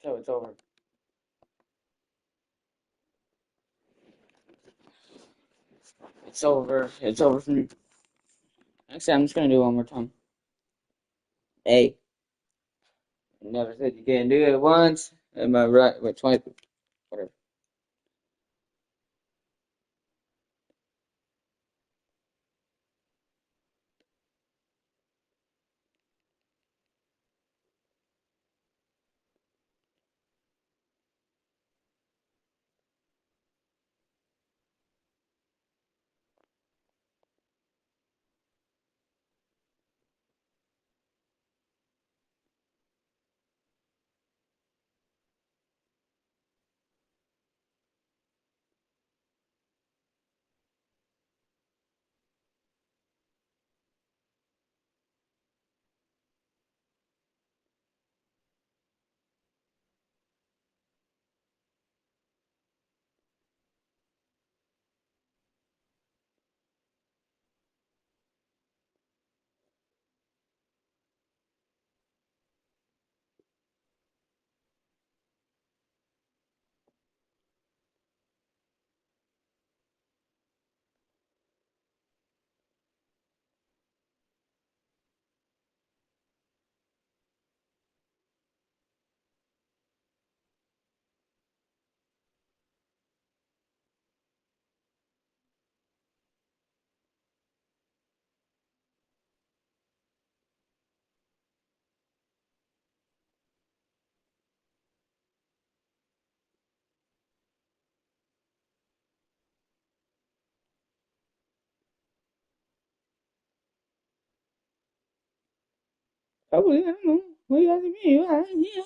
So it's over. It's over. It's over for me. Actually, I'm just gonna do it one more time. Hey, never said you can't do it once. Am I right? Wait, twice. Whatever. Probably. I don't know. What do you asking me?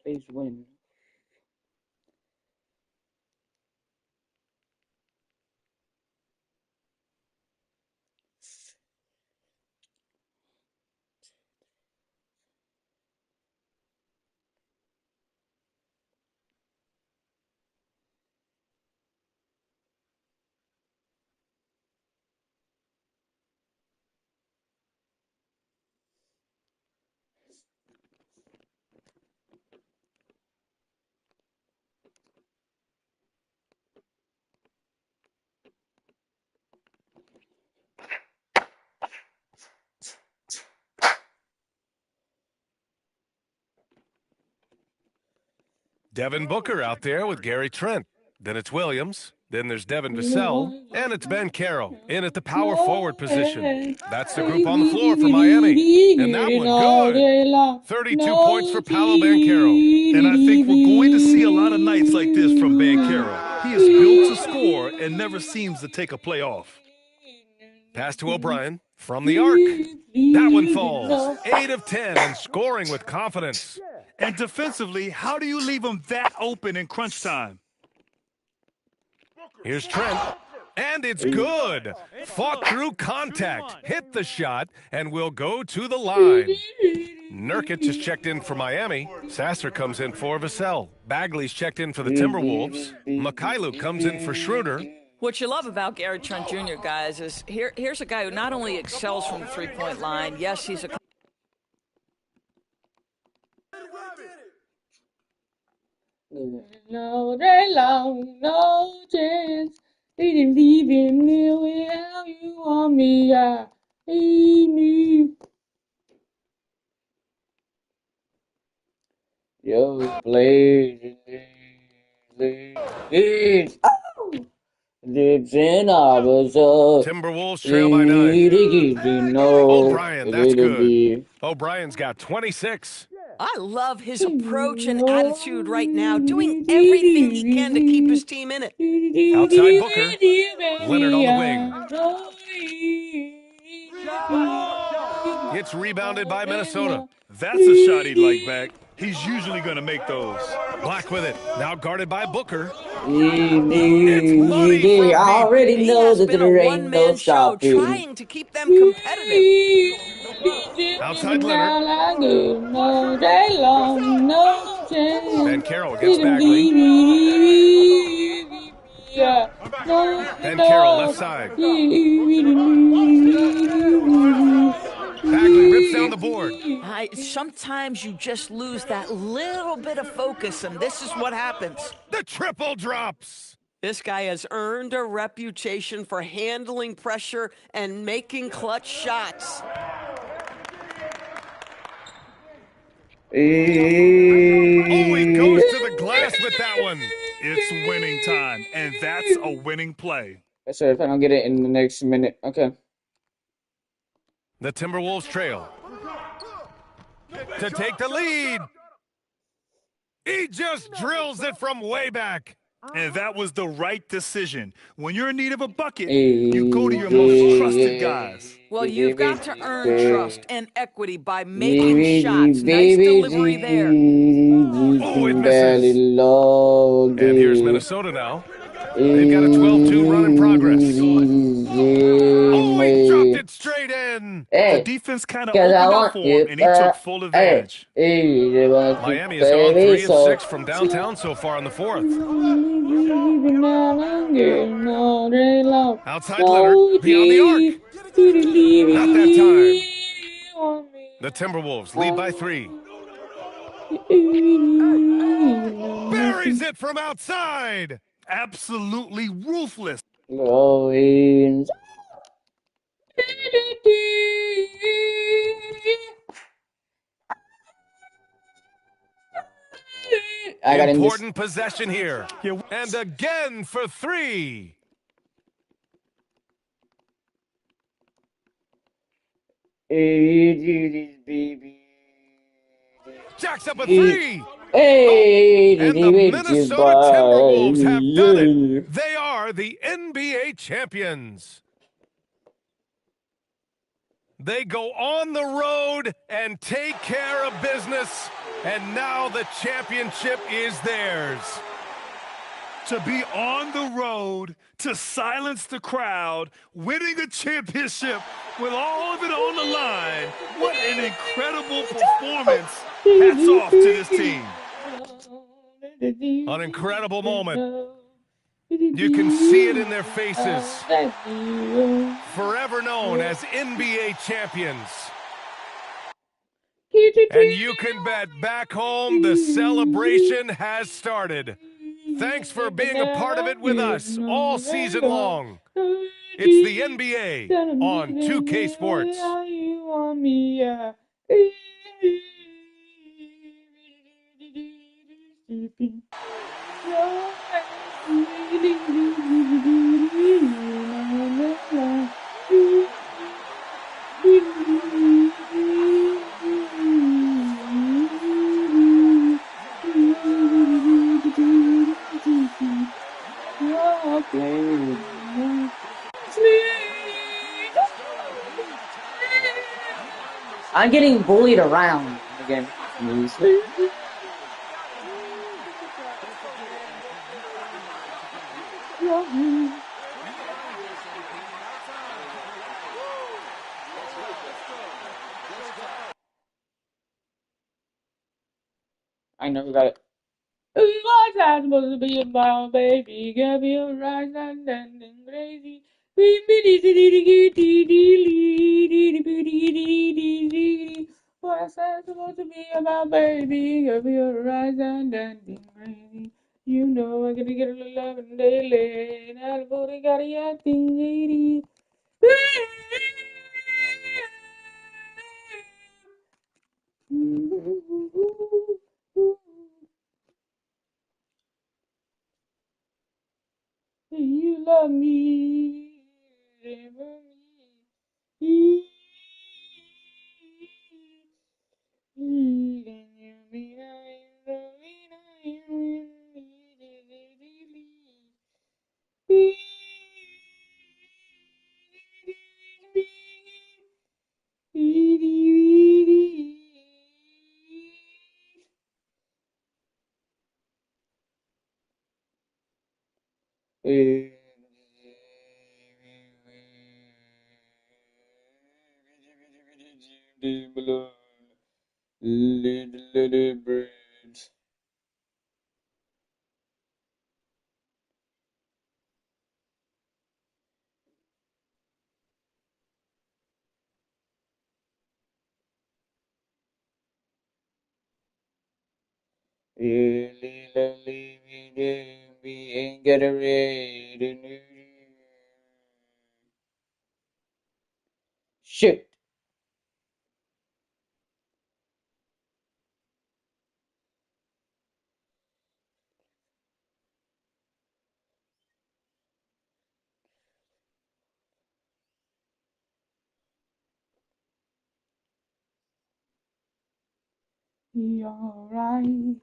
Please win. Devin Booker out there with Gary Trent. Then it's Williams. Then there's Devin Vassell. And it's Ben Carroll in at the power forward position. That's the group on the floor for Miami. And that one good. 32 points for Paolo Banchero. And I think we're going to see a lot of nights like this from Banchero. He is built to score and never seems to take a play off. Pass to O'Brien from the arc. That one falls. 8 of 10 and scoring with confidence. And defensively, how do you leave him that open in crunch time? Here's Trent. And it's good. Fought through contact, hit the shot, and will go to the line. Nurkic is checked in for Miami. Sasser comes in for Vassell. Bagley's checked in for the Timberwolves. Mikhailuk comes in for Schroeder. What you love about Gary Trent Jr., guys, is here's a guy who not only excels from the three-point line, yes, he's a No day long, no chance. They didn't leave him near without you on me. Leave me. Yo, Blaze. Oh! It's in our Timberwolves trail by 9. No, O'Brien, that's good. O'Brien's got 26. I love his approach and attitude right now, doing everything he can to keep his team in it. Outside Booker. Leonard on the wing. It's rebounded by Minnesota. That's a shot he'd like back. He's usually going to make those. Black with it. Now guarded by Booker. I already He know has that been a there ain't no one-man show stopping. trying to keep them competitive. Outside Leonard. Ben Carroll against Bagley. Ben Carroll left side. Bagley rips down the board. Sometimes you just lose that little bit of focus, and this is what happens. The triple drops. This guy has earned a reputation for handling pressure and making clutch shots. Oh, he goes to the glass with that one. It's winning time, and that's a winning play. That's right, if I don't get it in the next minute. Okay. The Timberwolves trail. To take the lead. He just drills it from way back. And that was the right decision. When you're in need of a bucket, you go to your most trusted guys. Well, you've got to earn trust and equity by making shots. Nice delivery there. Oh, it misses. And here's Minnesota now. They've got a 12-2 run in progress. Oh, he dropped it straight in. The defense kind of opened up for him, and he took full advantage. Miami has gone 3 of 6 from downtown so far in the fourth. Outside Leonard, beyond the arc. Not that time. The Timberwolves lead by 3. Buries it from outside. Absolutely ruthless. I got important possession here. And again for 3. Jacks up a 3. Hey, and the Minnesota Timberwolves have done it. They are the NBA champions. They go on the road and take care of business, and now the championship is theirs. To be on the road, to silence the crowd, winning a championship with all of it on the line, what an incredible performance. Hats off to this team. An incredible moment. You can see it in their faces. Forever known as NBA champions. And you can bet back home the celebration has started. Thanks for being a part of it with us all season long. It's the NBA on 2K Sports. I'm getting bullied around again. I know who got it. What's that supposed to be about, baby? Get your right and dancing crazy. What's that supposed to be about, baby? Get your right and dancing crazy. You know I'm gonna get a little loving daily. And I'll go to got a acting lady. me, remember me. Little birds. We ain't got a red. Shoot. Be alright.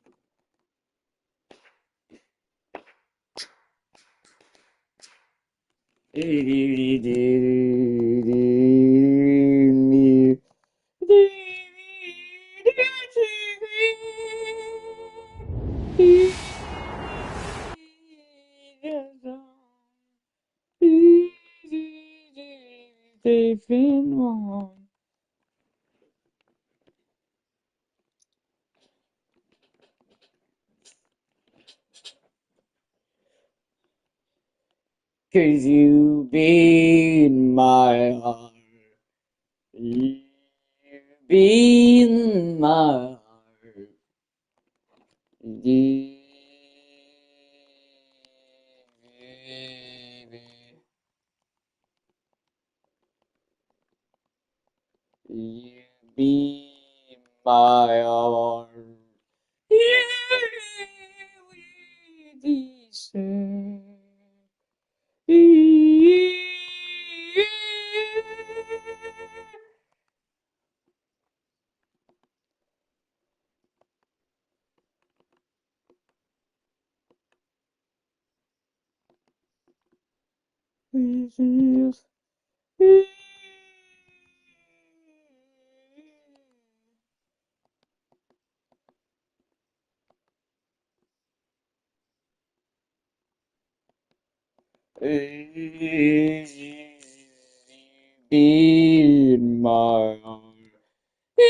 They've been wrong. Cause you be in my heart. You be in my heart. You, baby. You be in my heart. You we deserve. Be in my arms. You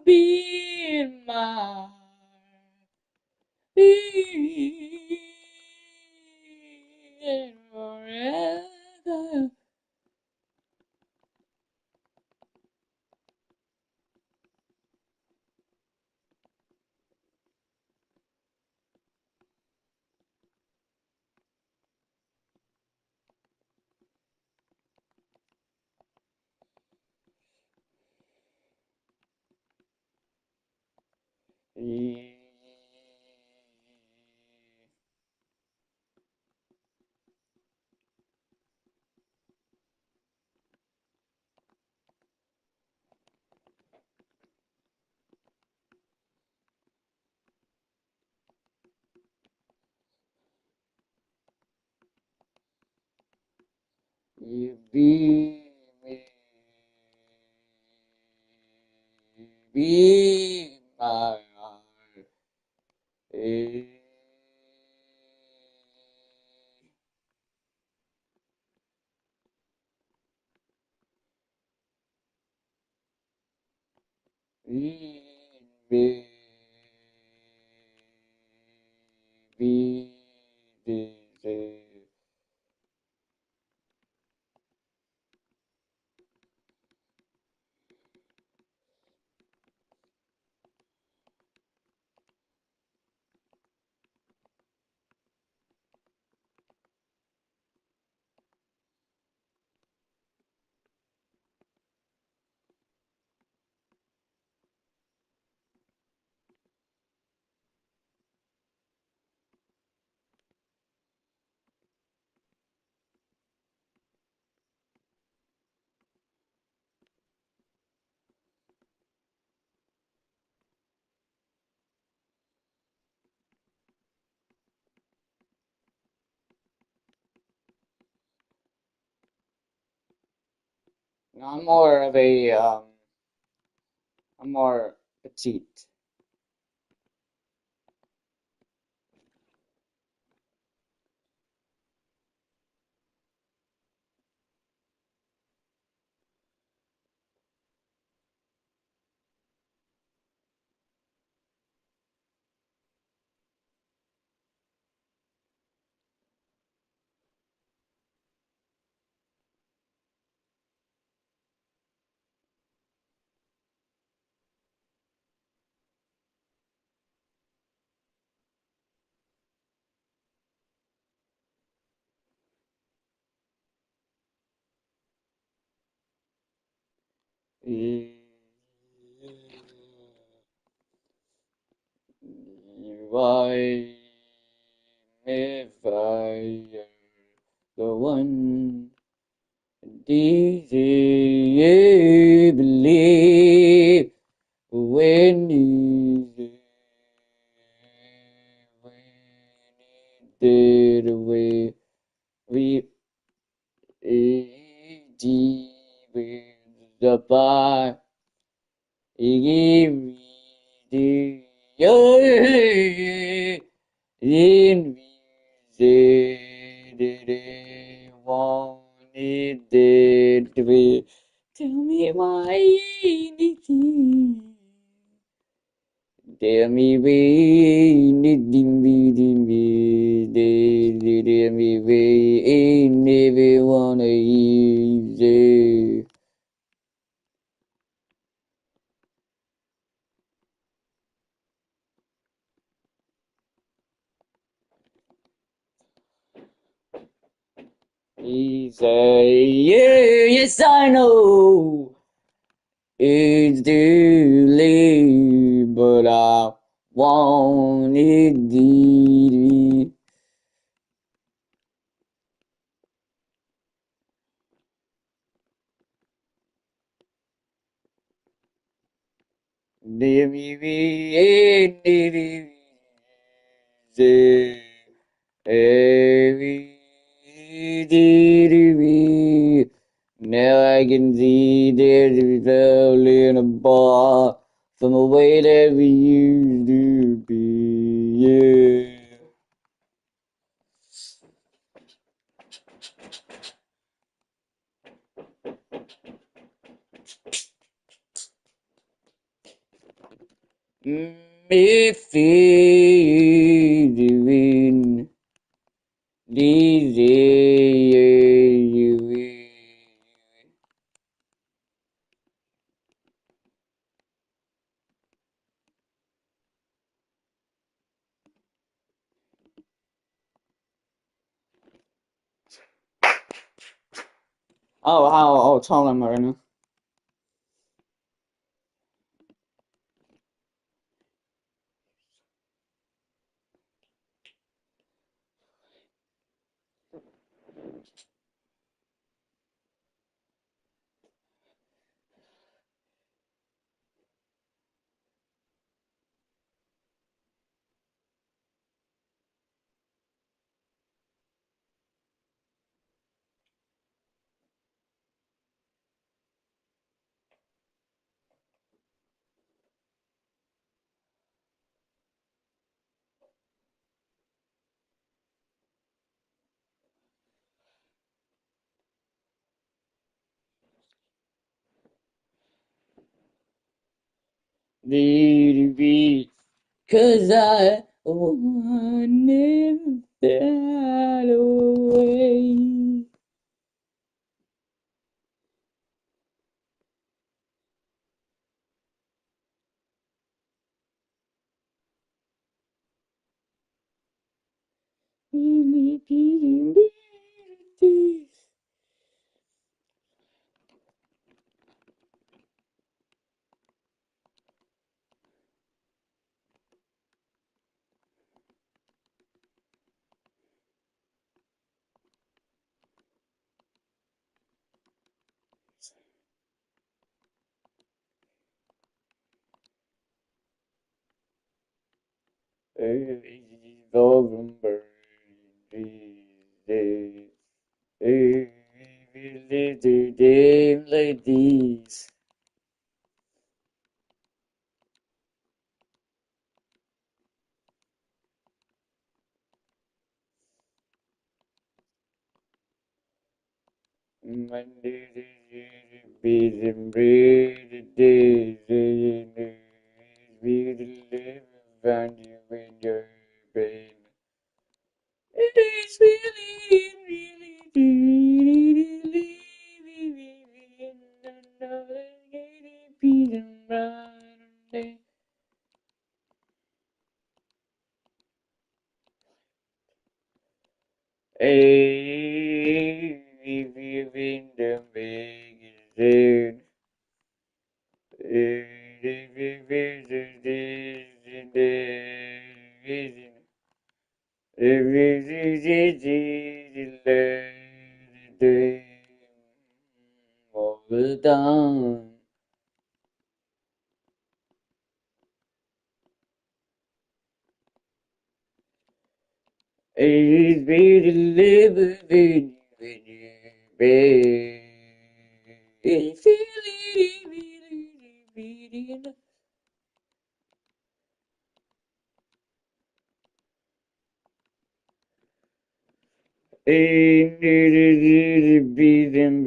be in my and forever. You be my heart. Be, be, I'm more of a I'm more petite. Why, if I am the one, do you believe when you did away we with the bar? Give me the in we said it wanted it to be. Tell me why anything. Tell me when it didn't be. Tell me when ain't never wanna use it. He say, yeah, yes I know. It's too late, but I wanted it. Now I can see there's a fell in a bar from the way that we used to be. Yeah. If you doing these how tall am I right now? Baby, cause I wanted that away. November days. games like these. Monday, be the bread days, we live found you in your brain. It is really another piece of bright day. Hey, if you've been the magazine, if you've been the all the time. It's been living when you're bed. It's feeling. Ain't it be them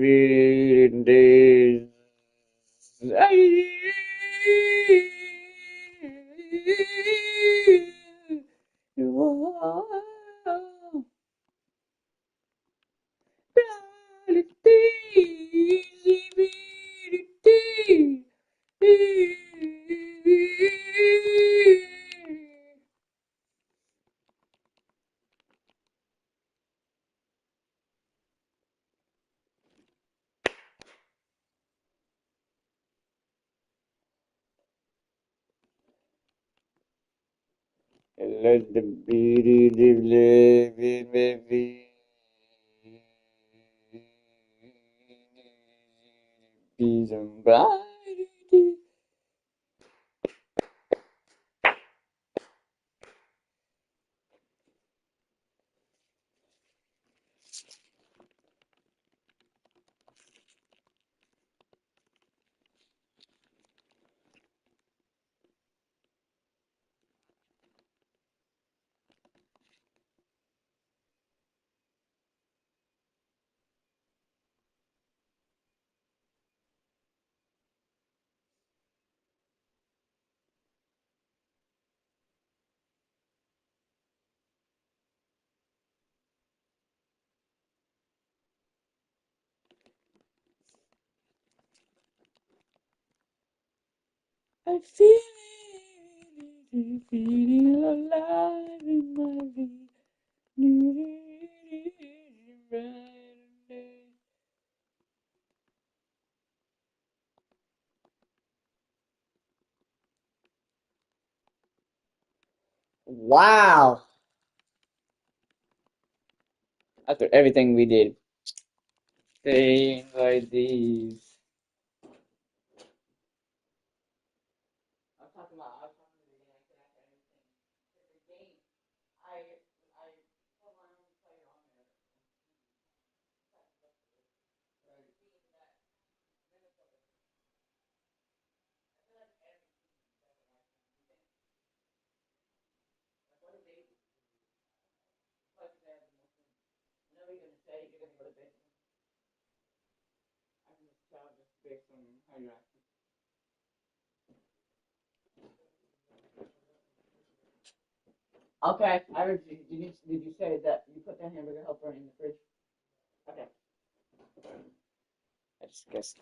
days. Let the beauty live in me. Be somebody. I feel it, feeling alive in my veins. Wow! After everything we did, things like these. I'm talking about. I'm talking about the game. The game. I put my own player on there. Whenever you're gonna say you're gonna go to bed, I can just tell just based on how you're acting. Okay, I heard you. Did you say that you put that hamburger helper in the fridge? Okay, I just guessed.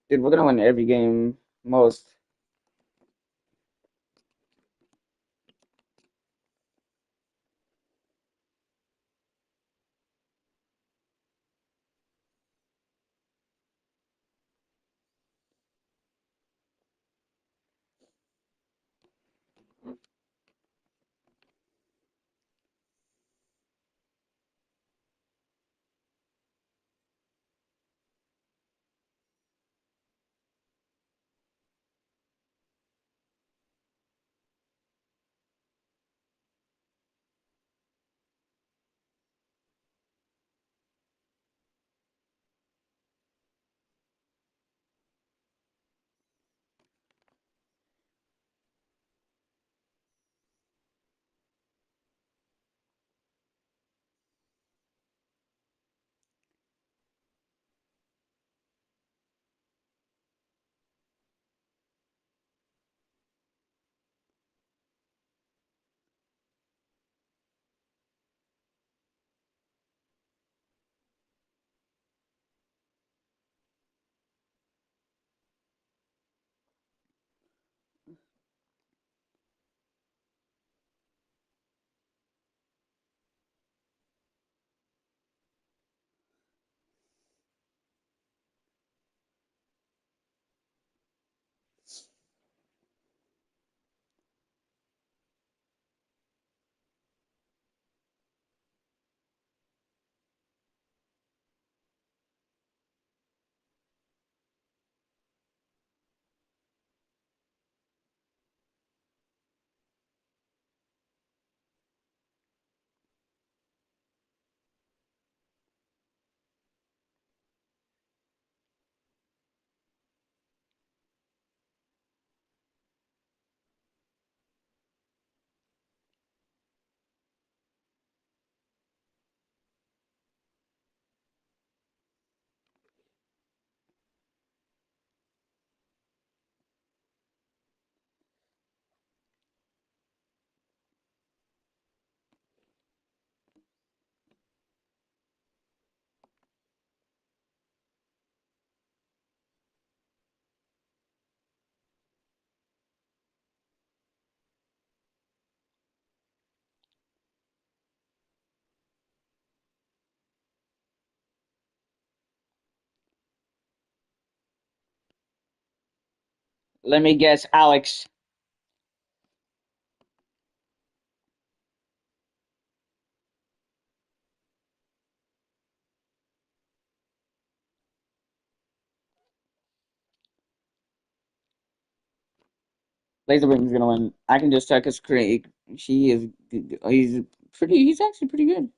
Dude, we're gonna win every game, most. Let me guess, Alex. Laser Wing's gonna win. I can just check his Craig. She is. He's pretty. He's actually pretty good.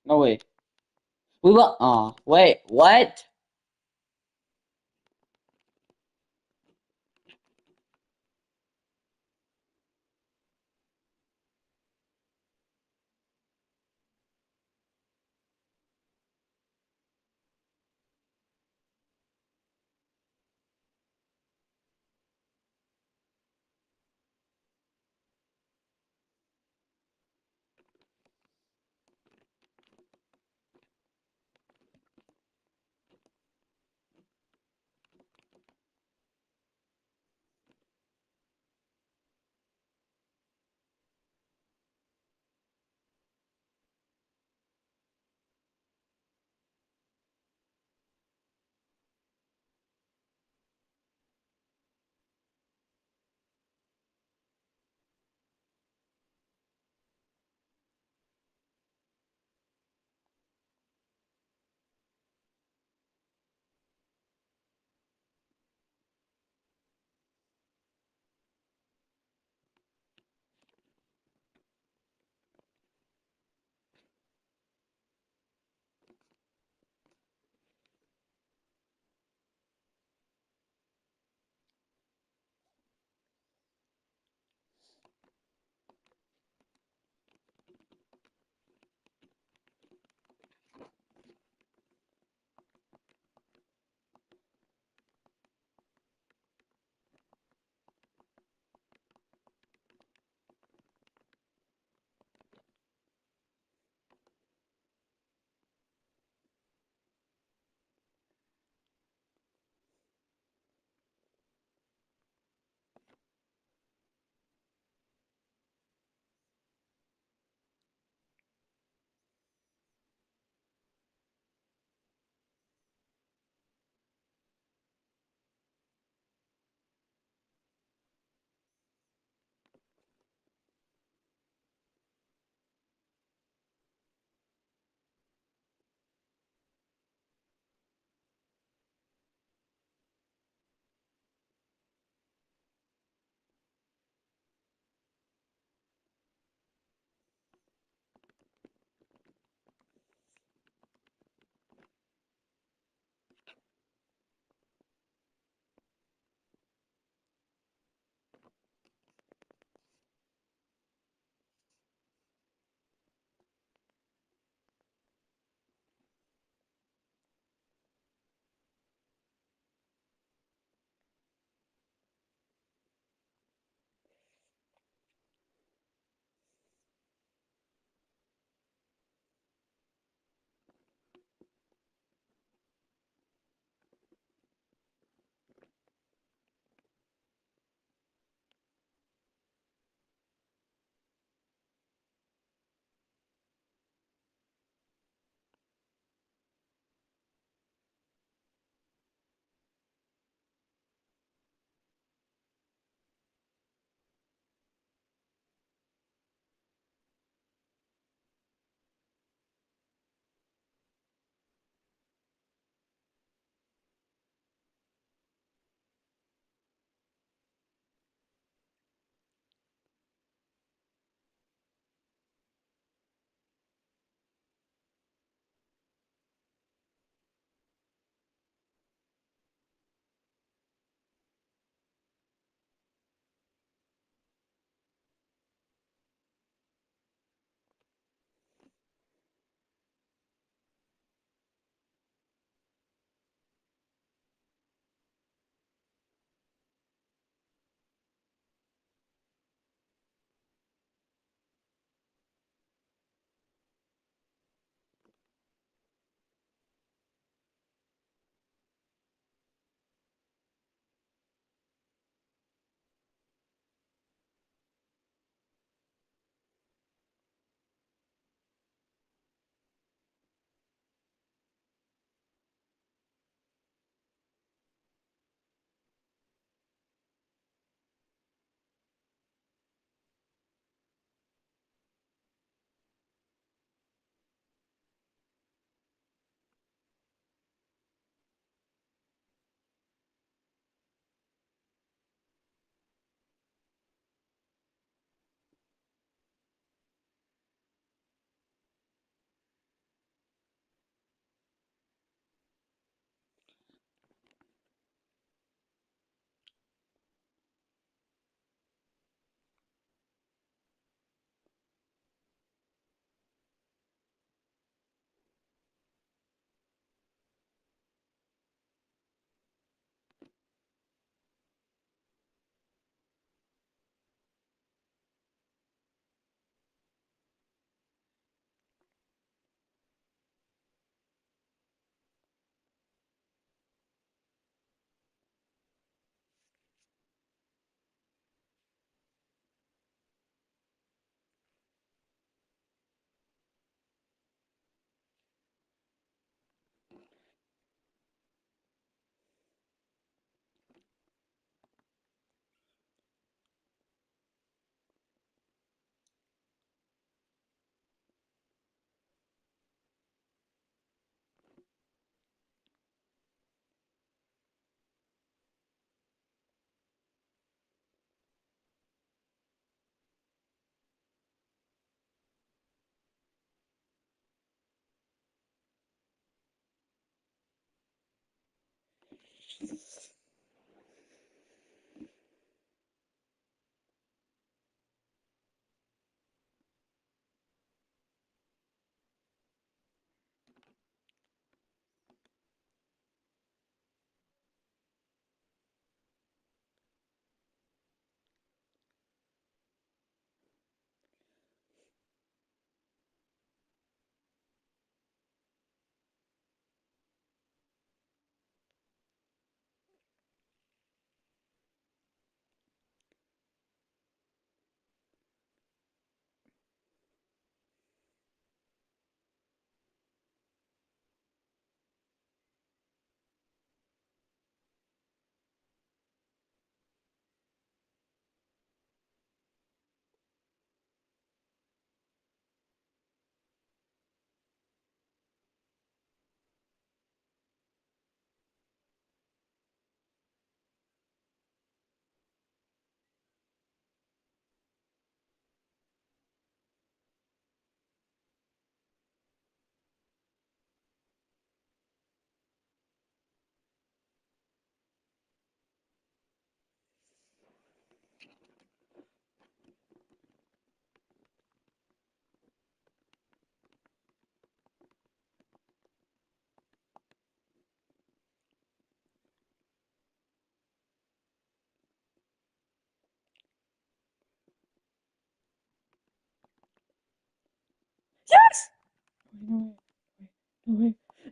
No way. We won. Oh wait, what?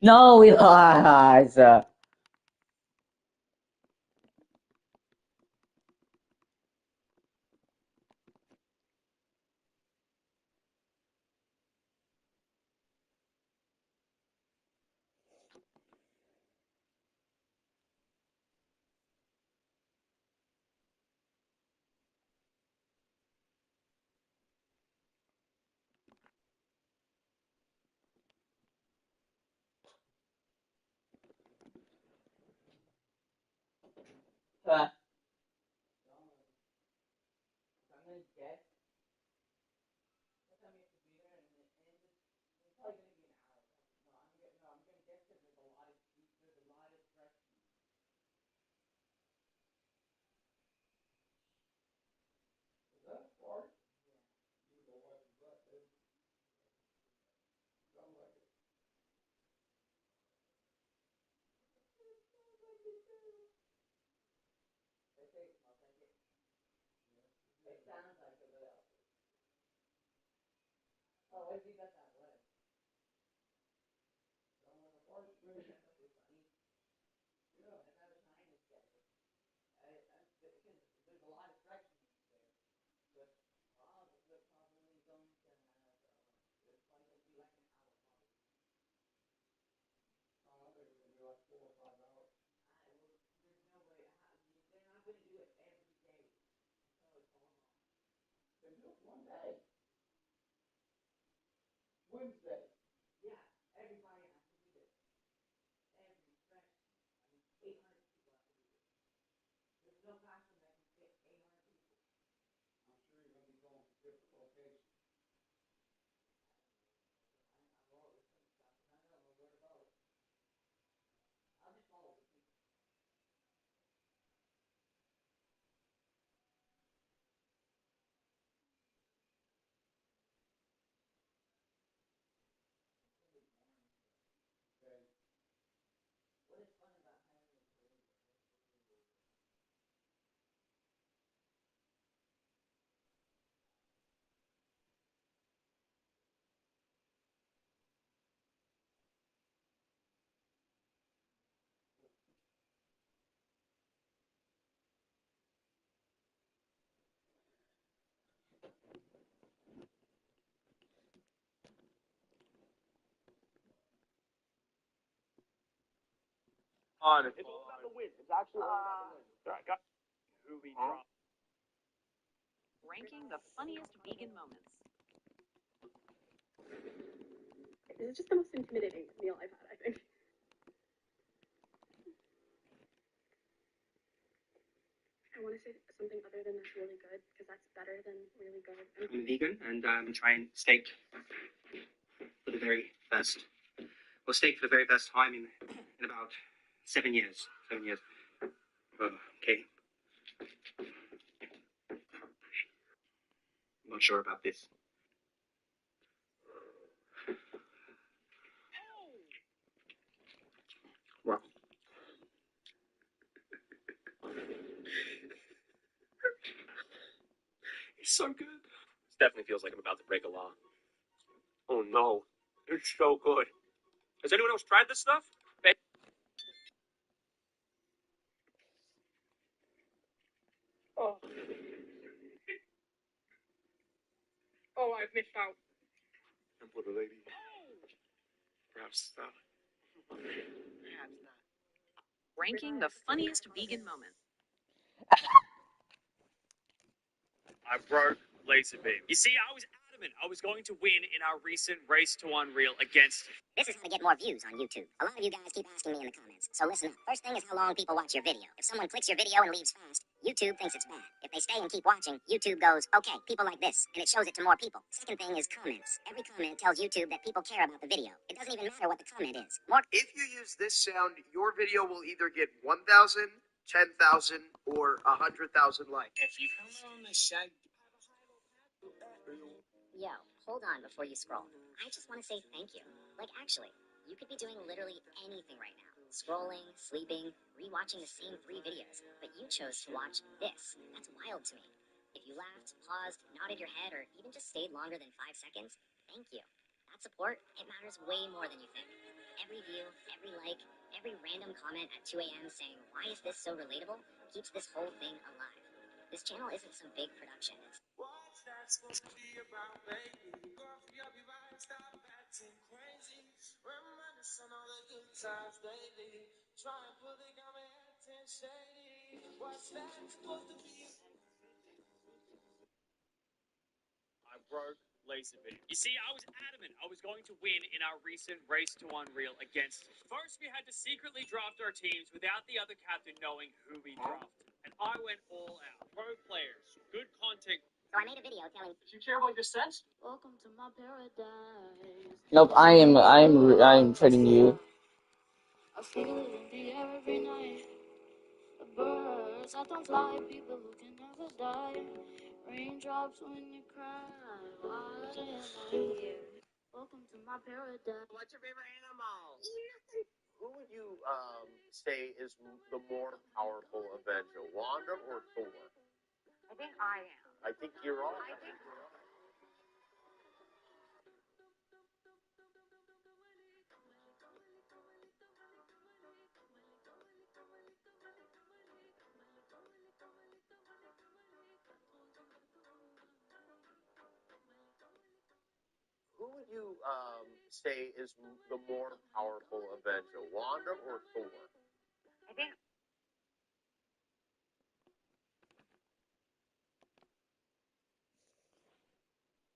No, he lies. Ranking the funniest vegan moments. This is just the most intimidating meal I've had, I think. I want to say something other than that's really good, because that's better than really good. I'm a vegan and I'm trying steak for the very first, well, steak for the very first time in about 7 years. 7 years. Oh, okay. I'm not sure about this. Wow. It's so good. This definitely feels like I'm about to break a law. Oh no, it's so good. Has anyone else tried this stuff? Oh, oh, I've missed out. And for the lady, perhaps not. Perhaps not. Ranking the funniest vegan moments. I broke Laser Beam. You see, I was adamant I was going to win in our recent Race to Unreal against. This is how to get more views on YouTube. A lot of you guys keep asking me in the comments, so listen up. First thing is how long people watch your video. If someone clicks your video and leaves fast, YouTube thinks it's bad. If they stay and keep watching, YouTube goes, okay, people like this, and it shows it to more people. Second thing is comments. Every comment tells YouTube that people care about the video. It doesn't even matter what the comment is. If you use this sound, your video will either get 1,000, 10,000, or 100,000 likes. If you come on the side. Yo, hold on before you scroll. I just want to say thank you. Like, actually, you could be doing literally anything right now. Scrolling, sleeping, rewatching the same 3 videos. But you chose to watch this. That's wild to me. If you laughed, paused, nodded your head, or even just stayed longer than 5 seconds, thank you. That's That support, it matters way more than you think. Every view, every like, every random comment at 2 a.m. saying, why is this so relatable, keeps this whole thing alive. This channel isn't some big production. It's What's that supposed to be about, baby? Coffee up your vibe, stop acting crazy. Reminisce on all the good times, baby. Try and pull it, got my head shady. What's that supposed to be? I broke Lisa video. You see, I was adamant I was going to win in our recent Race to Unreal against him. First, we had to secretly draft our teams without the other captain knowing who we drafted. And I went all out. Pro players, good content. So I made a video telling. Do you care about your sense? Welcome to my paradise. Nope, I am trading you. I feel it in the air every night. The birds that don't fly, people who can never die. Raindrops when you cry. Why am I here? Welcome to my paradise. What's your favorite animal? Who would you say is the more powerful Avenger, Wanda or Thor? I think I am. I think you're all. Who would you say is the more powerful Avenger, Wanda or Thor? I think.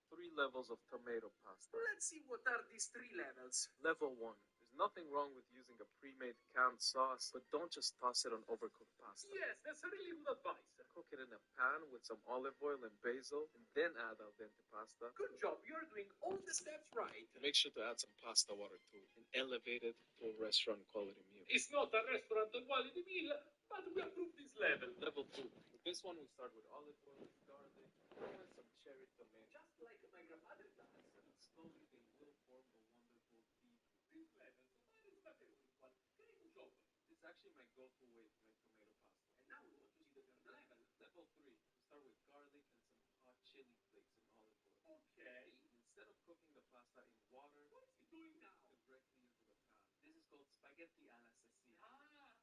3 levels of tomato pasta. Let's see what are these 3 levels. Level 1. There's nothing wrong with using a pre-made canned sauce, but don't just toss it on overcooked pasta. Yes, that's really good advice. Cook it in a pan with some olive oil and basil, and then add al dente pasta. Good job, you're doing all the steps right. Make sure to add some pasta water too, an elevated full restaurant quality meal. It's not a restaurant quality meal, but we approve this level. Level 2. With this one, we start with olive oil, garlic, and some cherry tomato. Just like my grandmother does. And slowly they will form a wonderful deep. This level, so far is my favorite one. Very good job. This is actually my go-to way to make tomato pasta. And now we want to see the third level. Level 3. We start with garlic and some hot chili flakes and olive oil. Okay. Instead of cooking the pasta in water, What's he doing now? directly into the pan. This is called spaghetti alla assassina.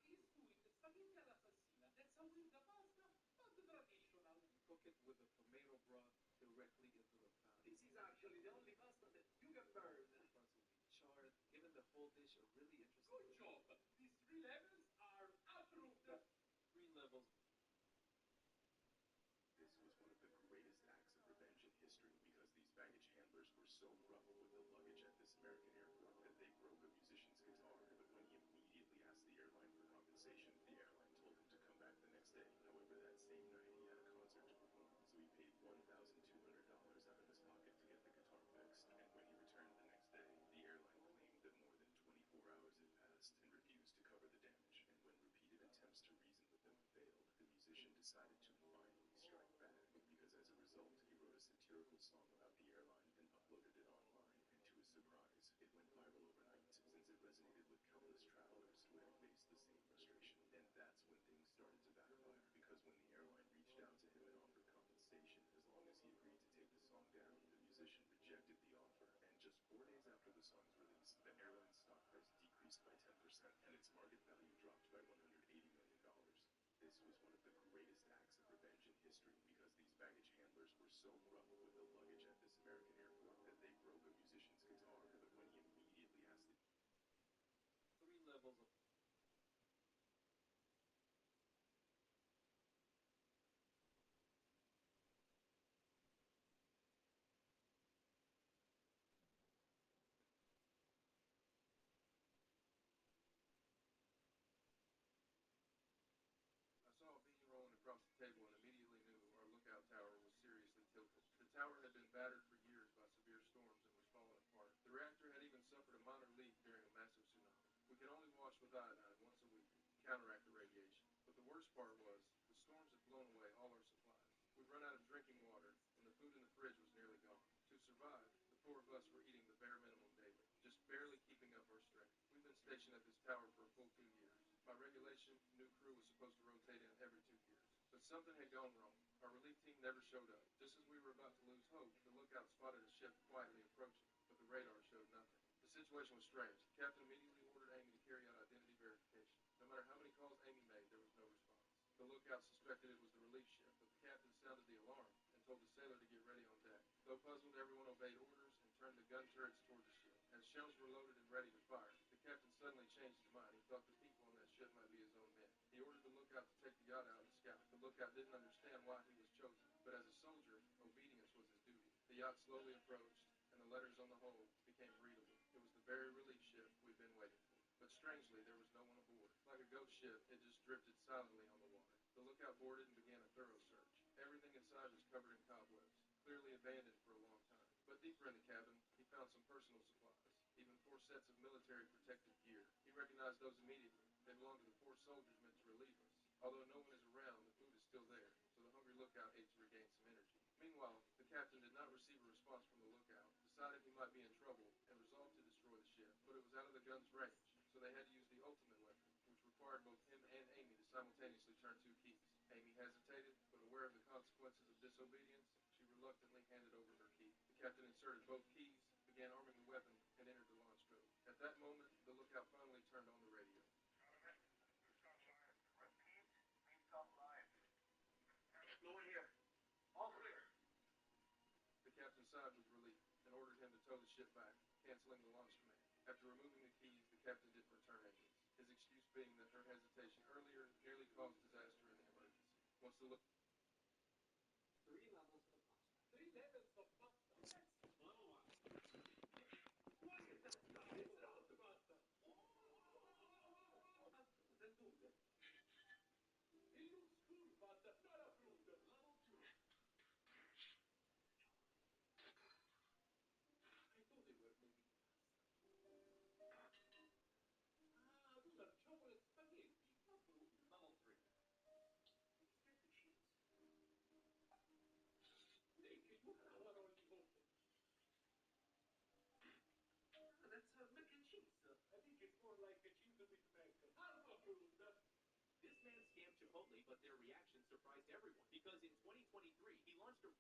He's doing the spaghetti alla assassina. That's how we eat the pasta, but the traditional. Cook it with the tomato broth directly into the pan. This is actually the only pasta that you can burn. The crust will be charred, giving the whole dish a really interesting Good job. These 3 levels are approved. 3 levels. This was one of the greatest acts of revenge in history because these baggage handlers were so rough with the luggage at this American airport that they broke a musician's guitar. But when he immediately asked the airline for compensation, the airline told him to come back the next day. However, that same night he had a concert to perform, so he paid $1,200 out of his pocket to get the guitar fixed. And when he returned the next day, the airline claimed that more than 24 hours had passed and refused to cover the damage. And when repeated attempts to reason with them failed, the musician decided to finally strike back, because as a result, he wrote a satirical song about the airline and uploaded it online. And to his surprise, it went viral overnight, since it resonated with countless travelers who had faced the same frustration. And that's when things started to backfire, because when the airline reached out to him and offered compensation as long as he agreed to take the song down, the musician rejected the offer. And just 4 days after the song's release, the airline's stock price decreased by 10% and its market value dropped by $180 million. This was one of the greatest acts of revenge in history because these baggage handlers were so rough with the luggage at this American airport that they broke a musician's guitar. But when he immediately asked the 3 levels of I saw a beam rolling across the table and immediately knew our lookout tower was seriously tilted. The tower had been battered for years by severe storms and was falling apart. The reactor had even suffered a minor leak during a massive tsunami. We could only wash with iodine once a week to counteract the radiation. But the worst part was, the storms had blown away all our supplies. We'd run out of drinking water, and the food in the fridge was nearly gone. To survive, the 4 of us were eating the bare minimum daily, just barely keeping up our strength. We've been stationed at this tower for a full 2 years. By regulation, new crew was supposed to rotate in every 2 years. But something had gone wrong. Our relief team never showed up. Just as we were about to lose hope, the lookout spotted a ship quietly approaching, but the radar showed situation was strange. The captain immediately ordered Amy to carry out identity verification. No matter how many calls Amy made, there was no response. The lookout suspected it was the relief ship, but the captain sounded the alarm and told the sailor to get ready on deck. Though puzzled, everyone obeyed orders and turned the gun turrets toward the ship. As shells were loaded and ready to fire, the captain suddenly changed his mind. He thought the people on that ship might be his own men. He ordered the lookout to take the yacht out and scout. The lookout didn't understand why he was chosen, but as a soldier, obedience was his duty. The yacht slowly approached, and the letters on the hull became readable. It was the very relief ship we'd been waiting for. But strangely, there was no one aboard. Like a ghost ship, it just drifted silently on the water. The lookout boarded and began a thorough search. Everything inside was covered in cobwebs, clearly abandoned for a long time. But deeper in the cabin, he found some personal supplies, even 4 sets of military protective gear. He recognized those immediately. They belonged to the 4 soldiers meant to relieve us. Although no one is around, the food is still there, so the hungry lookout ate to regain some energy. Meanwhile, the captain did not receive a response from the lookout, decided he might be in trouble, and resolved to destroy the ship. But it was out of the gun's range, so they had to use the ultimate weapon, which required both him and Amy to simultaneously turn 2 keys. Amy hesitated, but aware of the consequences of disobedience, she reluctantly handed over her key. The captain inserted both keys, began arming the weapon, and entered the launch code. At that moment, the lookout finally turned on the radio. No one here. All clear. The captain sighed with relief and ordered him to tow the ship back, canceling the launch command. After removing the keys, the captain didn't return Amy's, his excuse being that her hesitation earlier nearly caused disaster in the emergency. Once the look 3 levels of pasta. 3 levels of pasta. That's level 1. What is that? It's not the pasta. Then do it. It looks cool, but not approved. Level 2. I thought they were maybe pasta. Those are chocolate spaghetti. Approved. Level 3. Get the cheese. Thank you. I want only voltage. That's mac and cheese. I think it's more like a cheese with mac. Approved. This man scammed Chipotle, but their reaction surprised everyone because in 2023 he launched a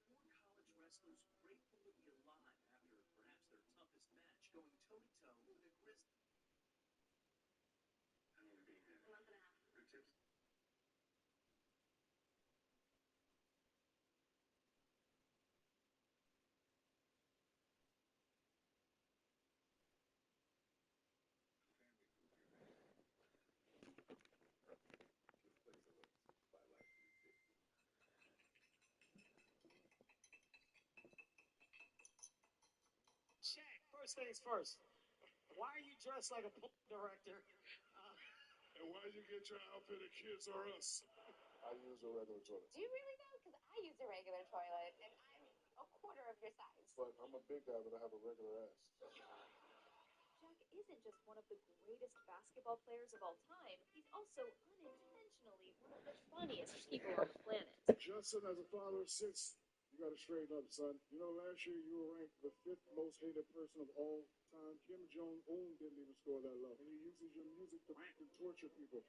This morning, 4 college wrestlers grateful to be alive after perhaps their toughest match, going toe-to-toe with a grizzly. A month and a half. Good tips. Family food here. This place looks by like 350. Check. First things first. Why are you dressed like a porn director? And why you get your outfit at Kids R Us? I use a regular toilet. Do you really though? Because I use a regular toilet and I'm a quarter of your size. But I'm a big guy, but I have a regular ass. Jack isn't just one of the greatest basketball players of all time, he's also unintentionally one of the funniest people on the planet. Justin, as a father of 6, you gotta straighten up, son. You know, last year you were ranked the 5th most hated person of all time. Kim Jong-un didn't even score that low. And he uses your music to torture people.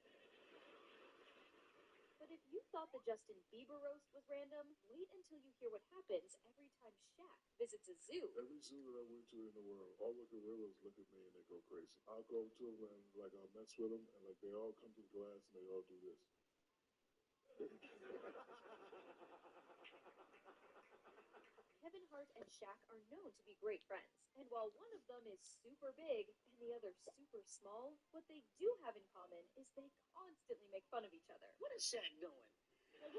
But if you thought the Justin Bieber roast was random, wait until you hear what happens every time Shaq visits a zoo. Every zoo that I went to in the world, all the gorillas look at me and they go crazy. I'll go to them and I'll mess with them and they all come to the glass and they all do this. Kevin Hart and Shaq are known to be great friends, and while one of them is super big and the other super small, what they do have in common is they constantly make fun of each other. What is Shaq doing? I'm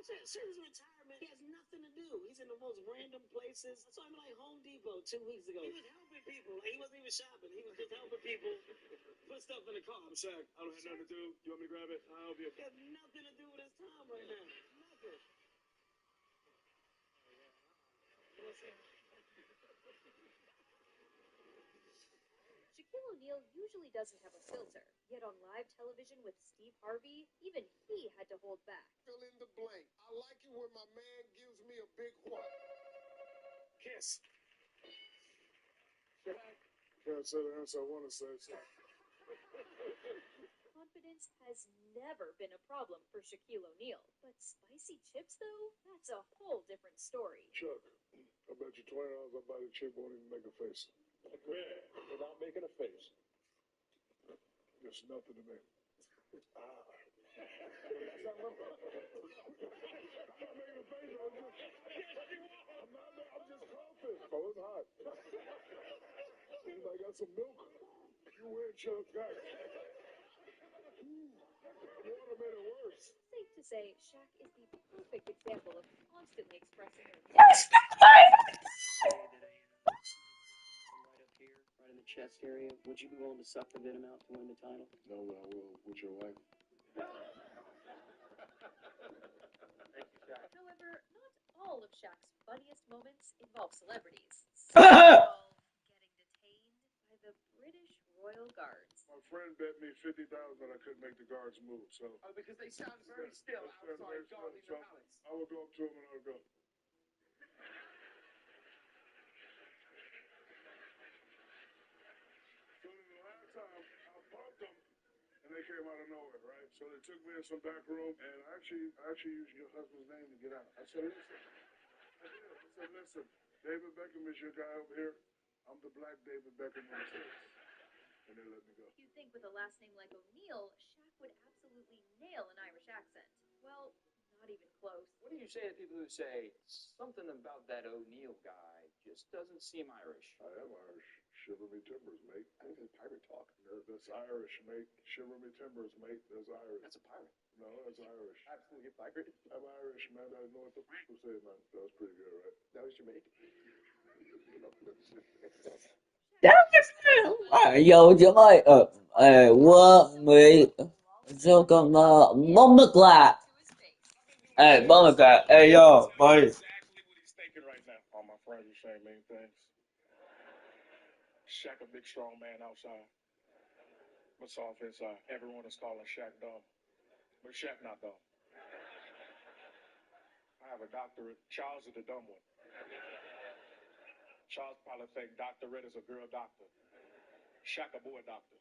saying, since his retirement, he has nothing to do. He's in the most random places. I saw him like Home Depot 2 weeks ago. He was helping people. He wasn't even shopping. He was just helping people put stuff in the car. I'm Shaq. I don't have nothing to do. You want me to grab it? I'll help you. He has nothing to do with his time right now. Nothing. Shaquille O'Neal usually doesn't have a filter, yet on live television with Steve Harvey, even he had to hold back. Fill in the blank. I like it when my man gives me a big what? Kiss. Shaq. Can't say the answer I want to say. Confidence has never been a problem for Shaquille O'Neal, but spicy chips, though, that's a whole different story. Chuck, I bet you $20 I'll buy the chick won't even make a face. Yeah, without making a face. Just nothing to me. I'm not making a face. I'm just coughing. Oh, it's hot. I got some milk. You win, Chuck. Water made it worse. Safe to say, Shaq is the perfect example of constantly expressing Yes, right up here, right in the chest area. Would you be willing to suck the venom out to win the title? No, but I will with your wife. Thank you, Shaq. However, not all of Shaq's funniest moments involve celebrities. Some involve getting detained by the British Royal Guards. My friend bet me $50,000 I couldn't make the guards move. So because they sound very still outside guarding the palace. I would go up to him and I would go. So the last time I bumped them and they came out of nowhere, right? So they took me in some back room and I actually used your husband's name to get out. I said, listen, David Beckham is your guy over here. I'm the black David Beckham of the States. And they let me go. You'd think with a last name like O'Neal, Shaq would absolutely nail an Irish accent. Well, not even close. What do you say to people who say something about that O'Neal guy just doesn't seem Irish? I am Irish. Shiver me timbers, mate. I think that's pirate talk. That's Irish, mate. Shiver me timbers, mate. That's Irish. That's a pirate. No, that's Irish. Absolutely a pirate. I'm Irish, man. I know what the f*** was saying, man. That was pretty good, right? That was Jamaican. Yo, chấm ơi, we so come bấm nước lại. Hey, bấm nước lại. Hey, yo, boy. Exactly what he's thinking right now. All my friends are saying mean things. Shaq a big, strong man outside. But soft inside. Everyone is calling Shaq dumb. But Shaq not dumb. I have a doctorate. Charles is the dumb one. Charles probably think Dr. Red is a girl doctor. Shaq a boy doctor.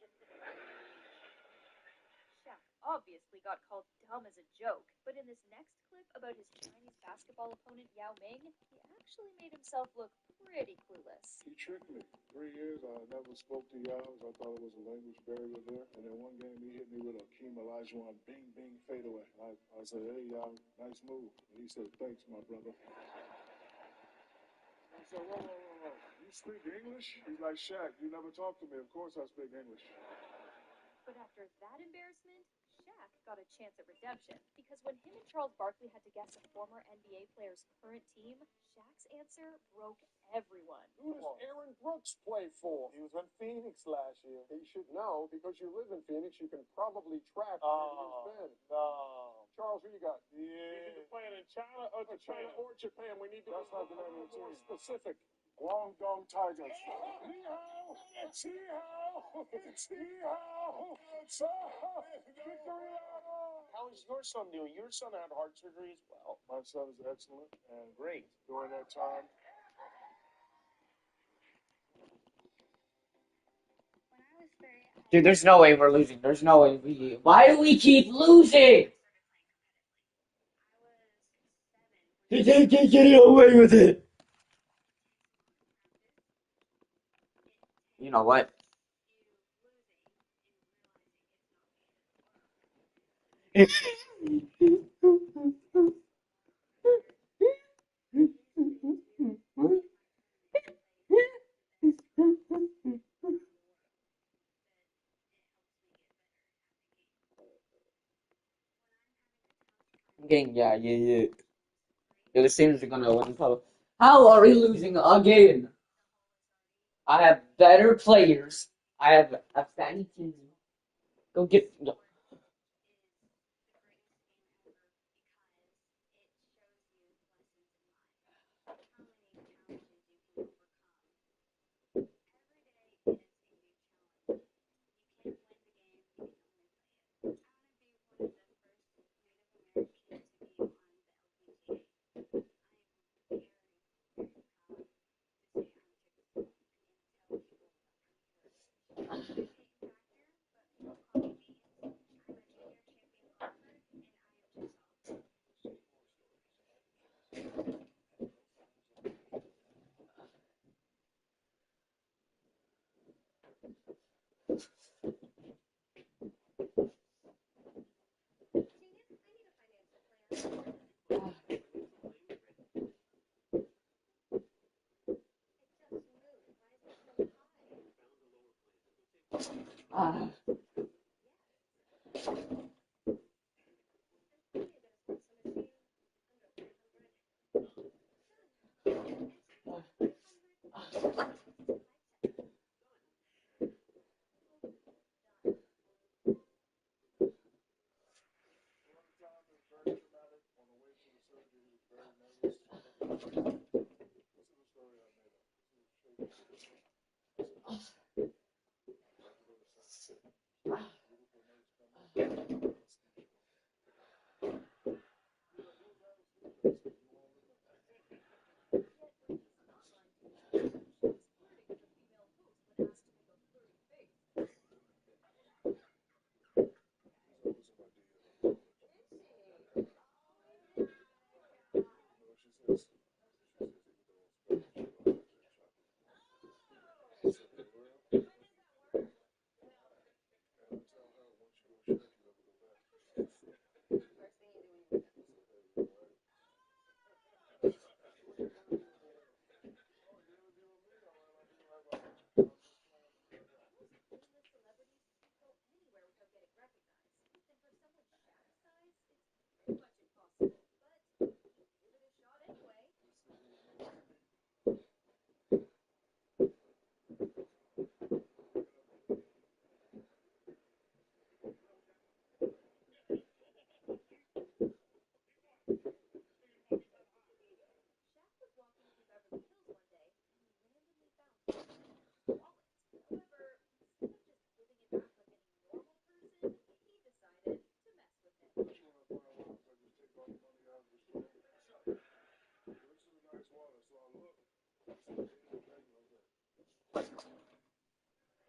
Shaq obviously got called dumb as a joke, but in this next clip about his Chinese basketball opponent Yao Ming, he actually made himself look pretty clueless. He tricked me. 3 years, I never spoke to Yao. I thought it was a language barrier there. And then one game, he hit me with a Hakeem Olajuwon bing, bing, fadeaway. I said, hey, Yao, nice move. And he said, thanks, my brother. I said, whoa. You speak English? He's like, Shaq, you never talk to me. Of course I speak English. But after that embarrassment, Shaq got a chance at redemption, because when him and Charles Barkley had to guess a former NBA player's current team, Shaq's answer broke everyone. Who does Aaron Brooks play for? He was on Phoenix last year. He should know, because you live in Phoenix, you can probably track where he's been. No. Charles, who you got? Yeah. He's either playing in China or Japan. We need to be more specific. Guangdong Tigers. Ni hao! Chi hao! Chi hao! Victory! How is your son doing? Your son had heart surgery as well. My son is excellent and great during that time. Dude, there's no way we're losing. There's no way we. Why do we keep losing? He can't get away with it. You know what? Game, yeah. This team's gonna win. Probably. How are we losing again? I have better players. I have a fanny team. Go get. No. Ah.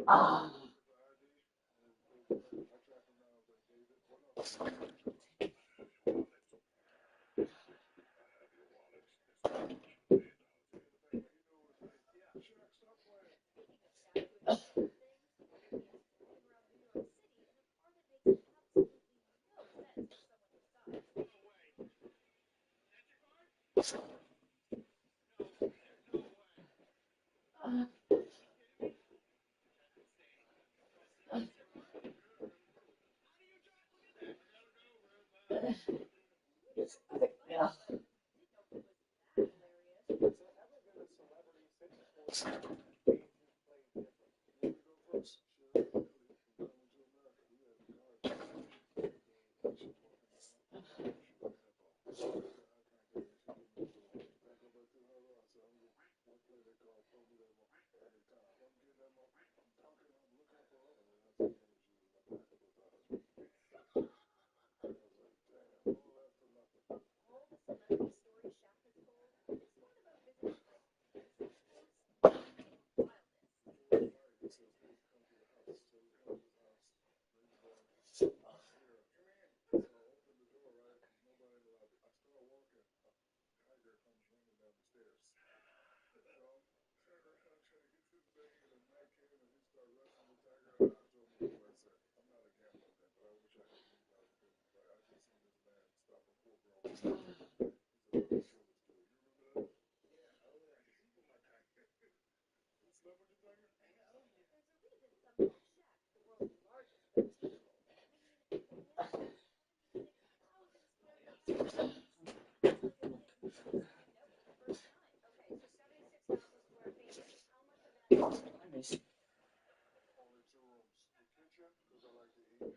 Ah. because I like to eat, and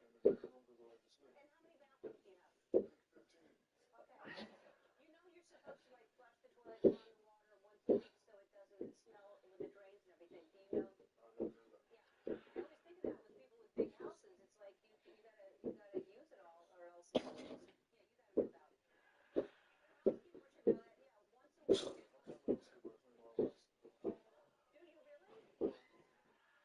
the bedroom because I like to sleep. And how many bathrooms do you have? 15. Okay. You know you're supposed to like flush the toilet with running water once a week so it doesn't smell with the drains and everything. Do you know? I never knew that. Yeah. I always think of that with people with big houses. It's like you gotta use it all or else yeah, you gotta move out. Housekeepers should know that. Yeah, once a week. I can't really sleep, but I clean my house. Do you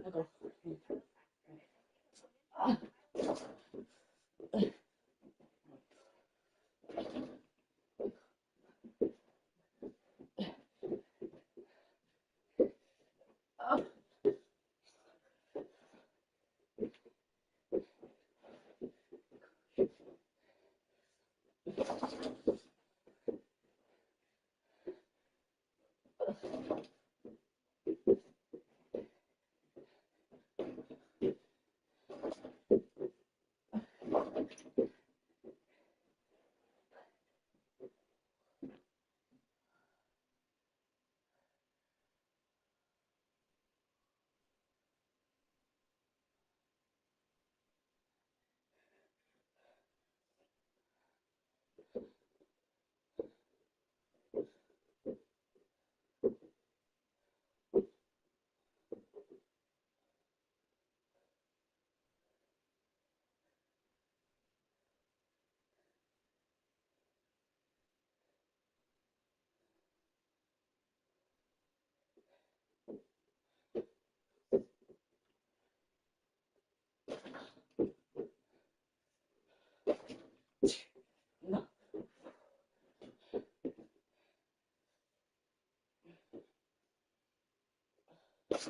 really? Hey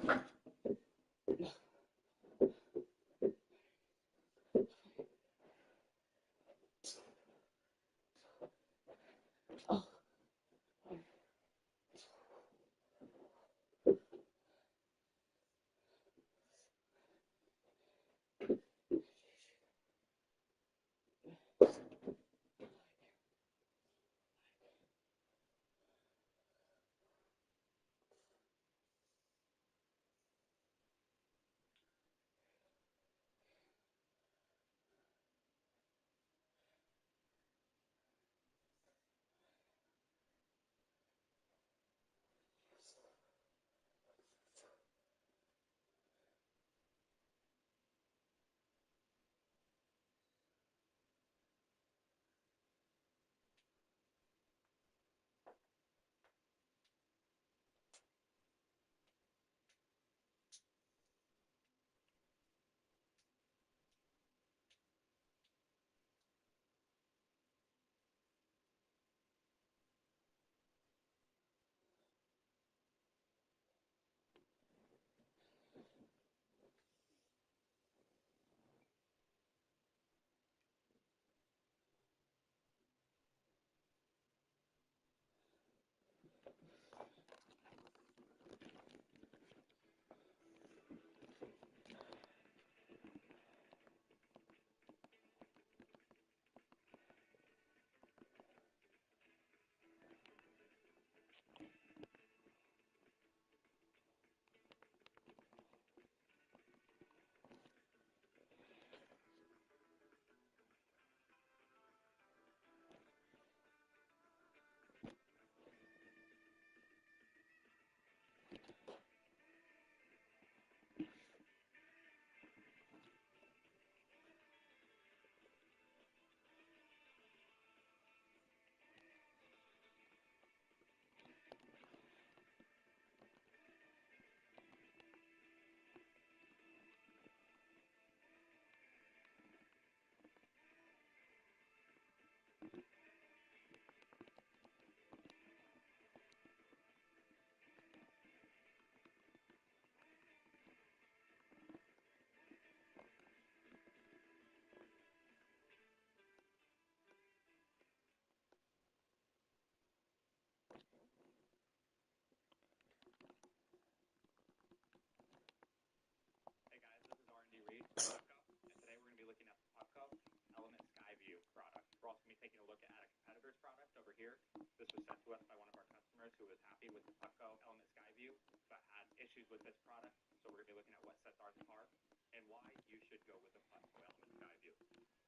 guys, this is R&D Reed from Pucko, and today we're going to be looking at the Pucko Element Skyview product. We're also going to be taking a look at a competitor's product over here. This was sent to us by one of our customers who was happy with the Pucko Element Skyview, but had issues with this product. So we're going to be looking at what sets ours apart and why you should go with the Pucko Element Skyview.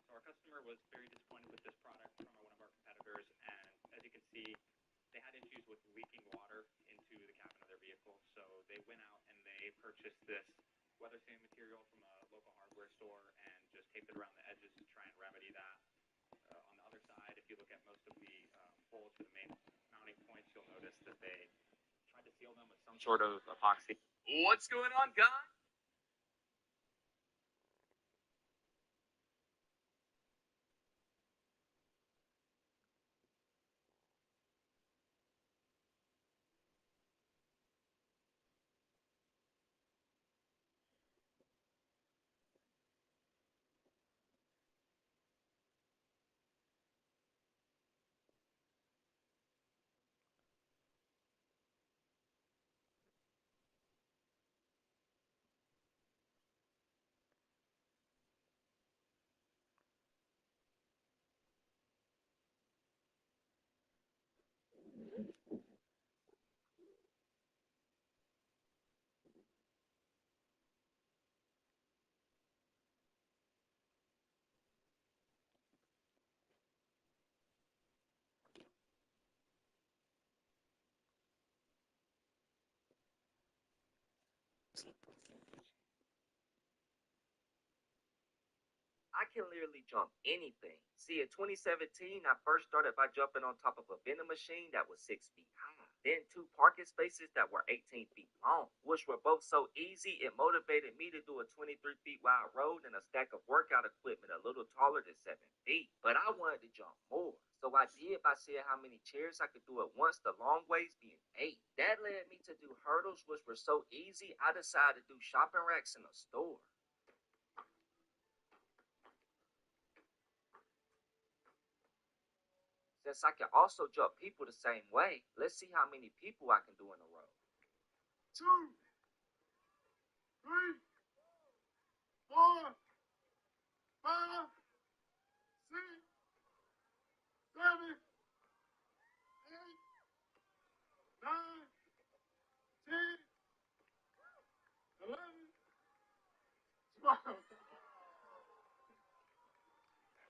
So our customer was very disappointed with this product from one of our competitors, and as you can see, they had issues with leaking water into the cabin of their vehicle. So they went out and they purchased this weather sealing material from a local hardware store and just taped it around the edges to try and remedy that. On the other side, if you look at most of the holes for the main mounting points, you'll notice that they tried to seal them with some sort of epoxy. What's going on, guys? I can literally jump anything. See, in 2017, I first started by jumping on top of a vending machine that was 6 feet high. then 2 parking spaces that were 18 feet long, which were both so easy it motivated me to do a 23 feet wide road and a stack of workout equipment a little taller than 7 feet. But I wanted to jump more, so I did by seeing how many chairs I could do at once, the long ways being 8. That led me to do hurdles, which were so easy I decided to do shopping racks in a store. Since I can also jump people the same way, let's see how many people I can do in a row. 2, 3, 4, 5, 6, 7, 8, 9, 10, 11, 12.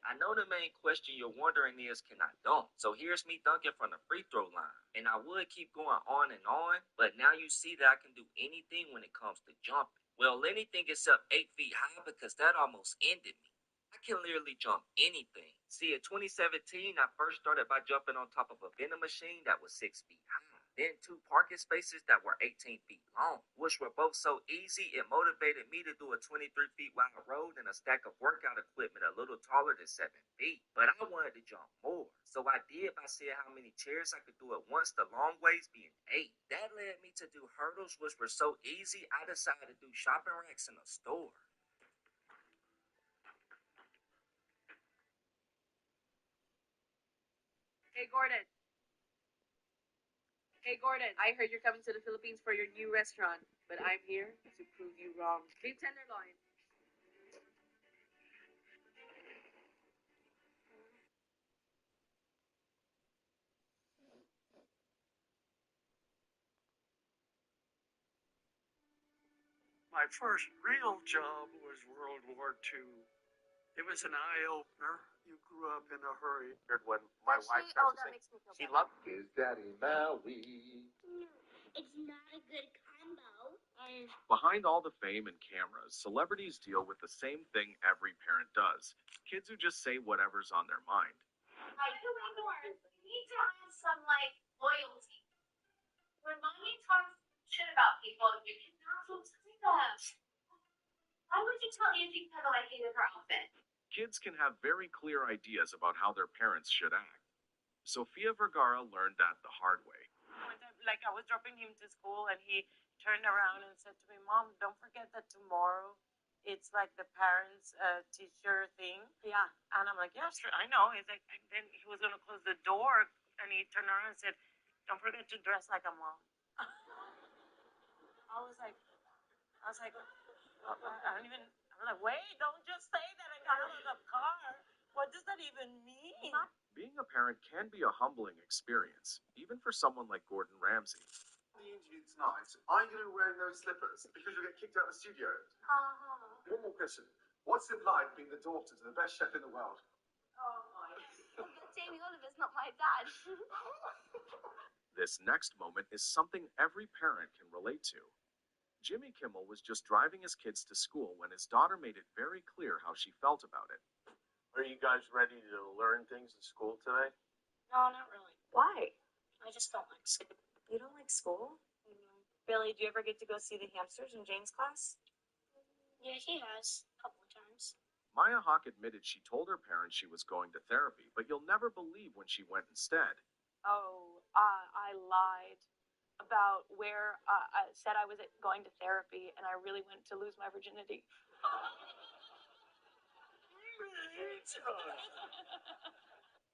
I know the main question you're wondering is, can I dunk? So here's me dunking from the free throw line. And I would keep going on and on, but now you see that I can do anything when it comes to jumping. Well, anything except 8 feet high, because that almost ended me. I can literally jump anything. See, in 2017, I first started by jumping on top of a vending machine that was 6 feet high, then 2 parking spaces that were 18 feet long, which were both so easy it motivated me to do a 23 feet wide road and a stack of workout equipment a little taller than 7 feet. But I wanted to jump more, so I did by seeing how many chairs I could do at once, the long ways being 8. That led me to do hurdles, which were so easy I decided to do shopping racks in a store. Hey, Gordon. Hey, Gordon. I heard you're coming to the Philippines for your new restaurant, but I'm here to prove you wrong. Beef tenderloin. My first real job was World War II. It was an eye-opener. You grew up in a hurry. When my wife starts to sing, she loved Is Daddy Maui? It's not a good combo. Behind all the fame and cameras, celebrities deal with the same thing every parent does. Kids who just say whatever's on their mind. Like, you need to have some, like, loyalty. When mommy talks shit about people, you cannot say that. Why would you tell Angie Kettle I hated her outfit? Kids can have very clear ideas about how their parents should act. Sofia Vergara learned that the hard way. Like, I was dropping him to school, and he turned around and said to me, "Mom, don't forget that tomorrow it's like the parents' teacher thing." Yeah. And I'm like, "Yeah, sure, I know." He's like, and then he was going to close the door, and he turned around and said, "Don't forget to dress like a mom." I was like, I don't even, I'm like, wait, don't just say that I got out of the car. What does that even mean? Being a parent can be a humbling experience, even for someone like Gordon Ramsay. The interview tonight, are you going to be wearing those slippers? Because you'll get kicked out of the studio. One more question. What's it like being the daughter to the best chef in the world? But Jamie Oliver's not my dad. This next moment is something every parent can relate to. Jimmy Kimmel was just driving his kids to school when his daughter made it very clear how she felt about it. Are you guys ready to learn things in school today? No, not really. Why? I just don't like school. You don't like school? Billy, do you ever get to go see the hamsters in Jane's class? Yeah, he has. A couple of times. Maya Hawke admitted she told her parents she was going to therapy, but you'll never believe when she went instead. Oh, I lied about where I said I was going to therapy, and I really went to lose my virginity.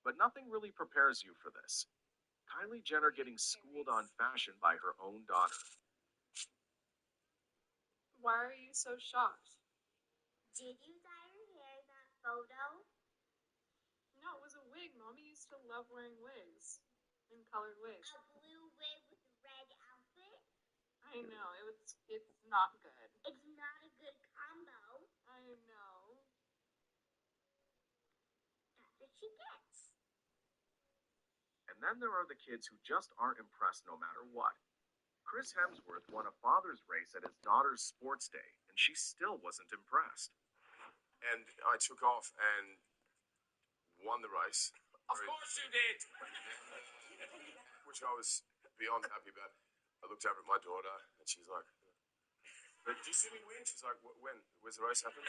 But nothing really prepares you for this. Kylie Jenner getting schooled on fashion by her own daughter. Why are you so shocked? Did you dye your hair in that photo? No, it was a wig. Mommy used to love wearing wigs. And colored wigs. A blue wig with a red outfit? I know, it's not good. It's not a good combo. I know. That's what she gets. And then there are the kids who just aren't impressed no matter what. Chris Hemsworth won a father's race at his daughter's sports day, and she still wasn't impressed. And I took off and won the race. Of course you did. Which I was beyond happy about it. I looked over at my daughter, and she's like, "But did you see me win?" She's like, "When? Where's the race happen?"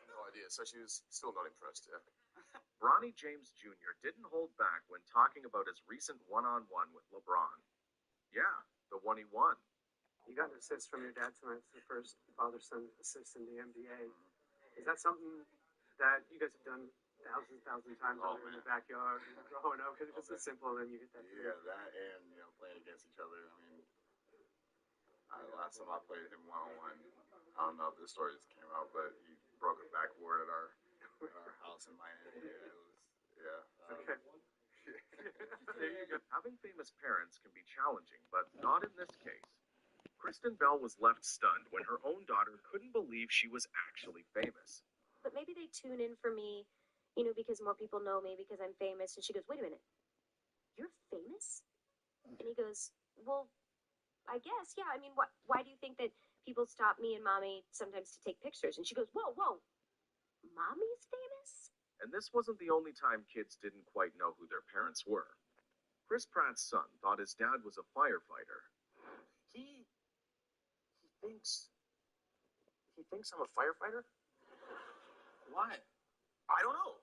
No idea. So she was still not impressed. Yeah. Bronny James Jr. didn't hold back when talking about his recent one-on-one with LeBron. Yeah, the one he won. You got an assist from your dad tonight. It's the first father-son assist in the NBA. Is that something that you guys have done thousands times over in the backyard growing up? Because it's so simple, and then you get that. Yeah, that and playing against each other. I mean, last time I played him one-on-one, I don't know if this story just came out, but he broke a backboard at our house in Miami. Okay. There you go. Having famous parents can be challenging, but not in this case. Kristen Bell was left stunned when her own daughter couldn't believe she was actually famous. But maybe they tune in for me, because more people know me because I'm famous. And she goes, "Wait a minute, you're famous?" And he goes, "Well, I guess, yeah. I mean, why do you think that people stop me and mommy sometimes to take pictures?" And she goes, "Whoa, mommy's famous?" And this wasn't the only time kids didn't quite know who their parents were. Chris Pratt's son thought his dad was a firefighter. He thinks I'm a firefighter? Why? I don't know.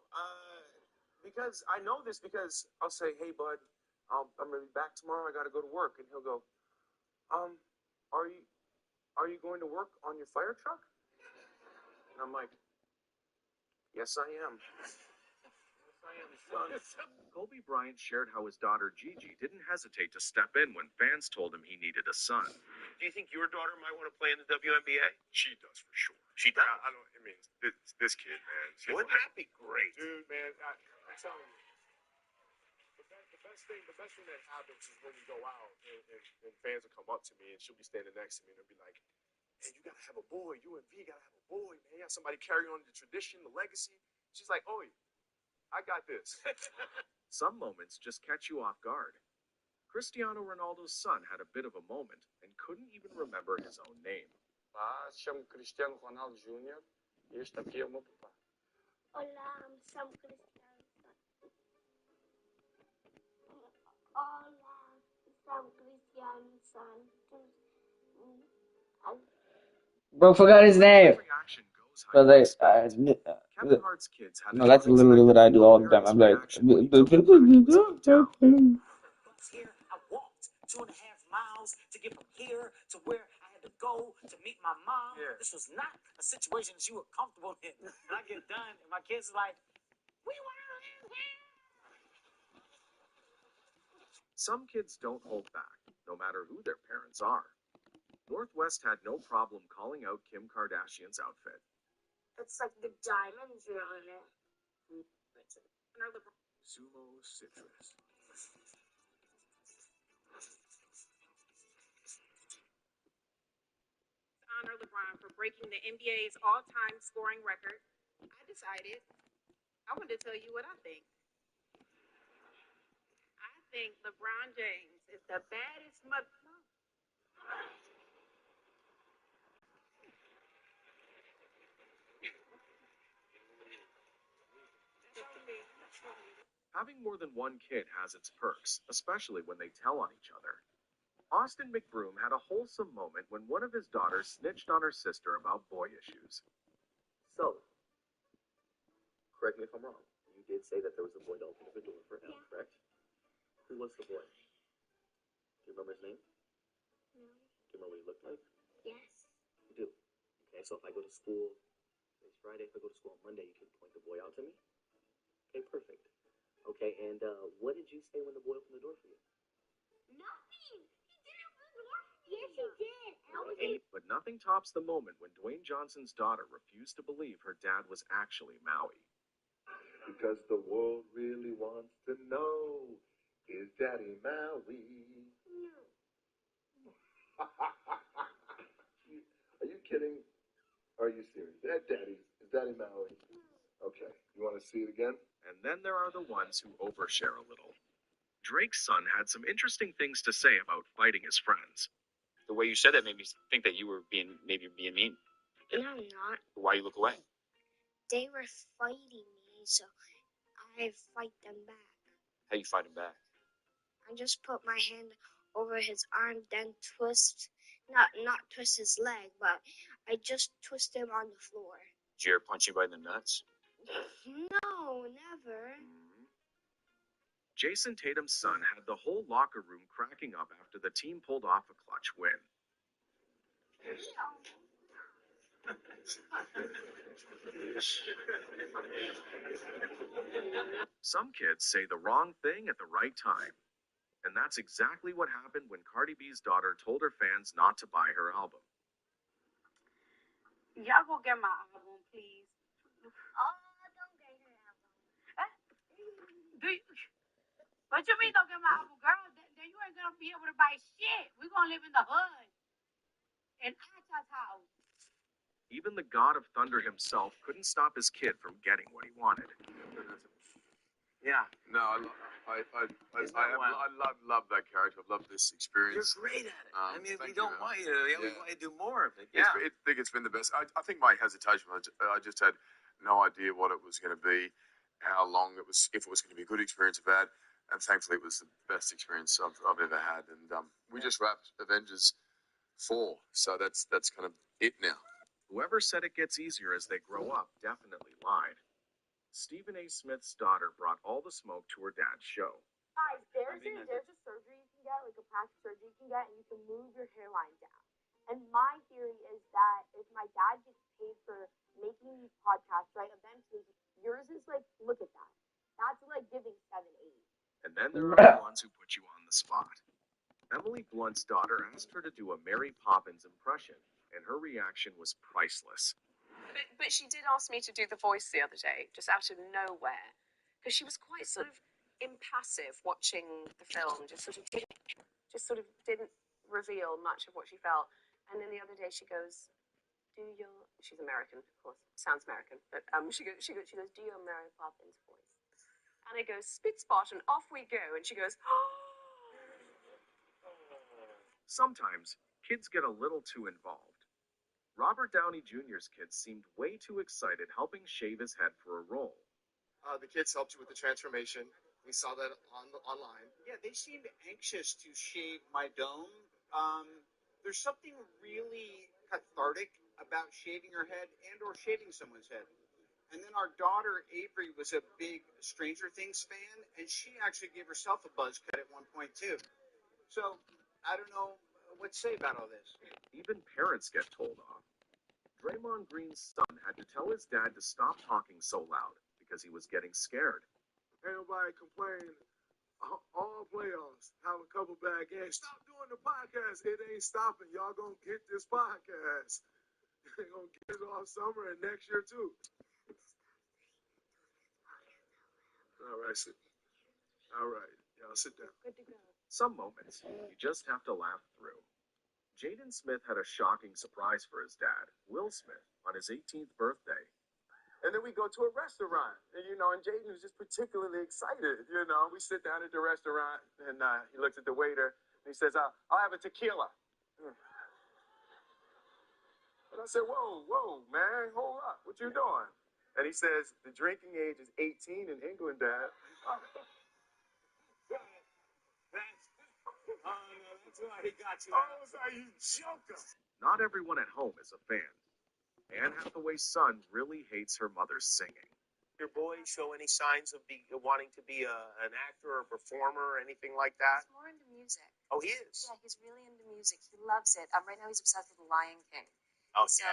Because I know this because I'll say, "Hey, bud, I'm gonna be back tomorrow. I gotta go to work," and he'll go, are you going to work on your fire truck?" And I'm like, "Yes, I am." Kobe Bryant shared how his daughter Gigi didn't hesitate to step in when fans told him he needed a son. Do you think your daughter might want to play in the WNBA? She does for sure. She does? I don't. I mean, this kid, man. Wouldn't that be great? Dude, man, I'm telling you. The best thing that happens is when we go out and fans will come up to me and she'll be standing next to me and they'll be like, "Hey, you gotta have a boy. UNV gotta have a boy, man. You got somebody carry on the tradition, the legacy." She's like, "Oh, I got this." Some moments just catch you off guard. Cristiano Ronaldo's son had a bit of a moment and couldn't even remember his own name. Chamo Cristiano Ronaldo Júnior e este aqui é o meu papá. Olá, me chamo Cristiano. Olá, me chamo Cristiano Santos. Bro, forgot his name. But like, Kevin Hart's kids had no, that's literally what I do all the time. I'm like, Here, I walked 2.5 miles to get from here to where I had to go to meet my mom. Yeah. This was not a situation that you were comfortable in. And I get done, and my kids are like, "We want to live here." Some kids don't hold back, no matter who their parents are. Northwest had no problem calling out Kim Kardashian's outfit. It's like the diamonds are on it. Sumo Citrus. Honor LeBron for breaking the NBA's all-time scoring record. I decided I wanted to tell you what I think. I think LeBron James is the baddest mother. Having more than one kid has its perks, especially when they tell on each other. Austin McBroom had a wholesome moment when one of his daughters snitched on her sister about boy issues. So, correct me if I'm wrong. You did say that there was a boy that opened the door for him, correct? Who was the boy? Do you remember his name? No. Do you remember what he looked like? Yes. You do. Okay, so if I go to school, today's Friday, if I go to school on Monday, you can point the boy out to me? Okay, perfect. Okay, and what did you say when the boy opened the door for you? Nothing. He didn't open the door. Yes, he did. But nothing tops the moment when Dwayne Johnson's daughter refused to believe her dad was actually Maui. Because the world really wants to know, is Daddy Maui? No. Are you kidding? Are you serious? Is Daddy Maui? Okay, you want to see it again? And then there are the ones who overshare a little. Drake's son had some interesting things to say about fighting his friends. The way you said that made me think that you were being mean. No, I'm not. Why you look away? They were fighting me, so I fight them back. How you fighting back? I just put my hand over his arm, then not twist his leg, but I just twist him on the floor. Did you ever punch anybody in the nuts? No, never. Jason Tatum's son had the whole locker room cracking up after the team pulled off a clutch win. Some kids say the wrong thing at the right time. And that's exactly what happened when Cardi B's daughter told her fans not to buy her album. Y'all go get my album, please. Oh, don't get her album. What you mean don't get my album, girl? Then you ain't gonna be able to buy shit. We're gonna live in the hood. In Acha's house. Even the god of thunder himself couldn't stop his kid from getting what he wanted. Yeah. No, I love that character. I love this experience. You're great at it. I mean, we thank don't you, want you to. We want you to do more of it. Yeah. I think it's been the best. I think my hesitation, I just had no idea what it was going to be, how long it was, if it was going to be a good experience or bad. And thankfully, it was the best experience I've ever had. And we just wrapped Avengers 4, so that's kind of it now. Whoever said it gets easier as they grow up definitely lied. Stephen A. Smith's daughter brought all the smoke to her dad's show. Guys, there's a surgery you can get, like a plastic surgery you can get, and you can move your hairline down. And my theory is that if my dad gets paid for making these podcasts, right, eventually yours is like, look at that. That's like giving 7, 8. And then there are the ones who put you on the spot. Emily Blunt's daughter asked her to do a Mary Poppins impression, and her reaction was priceless. But she did ask me to do the voice the other day, just out of nowhere, because she was quite sort of impassive watching the film, just sort of didn't reveal much of what she felt. And then the other day she goes, she's American, of course, sounds American, but she goes, do your Mary Poppins voice. And I go, spit spot, and off we go. And she goes, Sometimes kids get a little too involved. Robert Downey Jr.'s kids seemed way too excited helping shave his head for a role. The kids helped you with the transformation. We saw that online. Yeah, they seemed anxious to shave my dome. There's something really cathartic about shaving your head and or shaving someone's head. And then our daughter, Avery, was a big Stranger Things fan, and she actually gave herself a buzz cut at one point, too. So, I don't know what to say about all this. Even parents get told off. Draymond Green's son had to tell his dad to stop talking so loud because he was getting scared. Ain't nobody complain. All playoffs have a couple bad games. Stop doing the podcast. It ain't stopping. Y'all gonna get this podcast. They're gonna get it all summer and next year too. All right, y'all sit down. Good to go. Some moments you just have to laugh through. Jaden Smith had a shocking surprise for his dad, Will Smith, on his 18th birthday. And then we go to a restaurant, and Jaden was just particularly excited. We sit down at the restaurant, and he looks at the waiter, and he says, "I'll have a tequila." And I said, "Whoa, man, hold up, what you doing?" And he says, "The drinking age is 18 in England, Dad." That's why he got you. Oh, so you joker. Not everyone at home is a fan. Anne Hathaway's son really hates her mother's singing. Your boy show any signs of wanting to be an actor or a performer or anything like that? He's more into music. Oh, he is? Yeah, he's really into music. He loves it. Right now he's obsessed with The Lion King. Oh, so,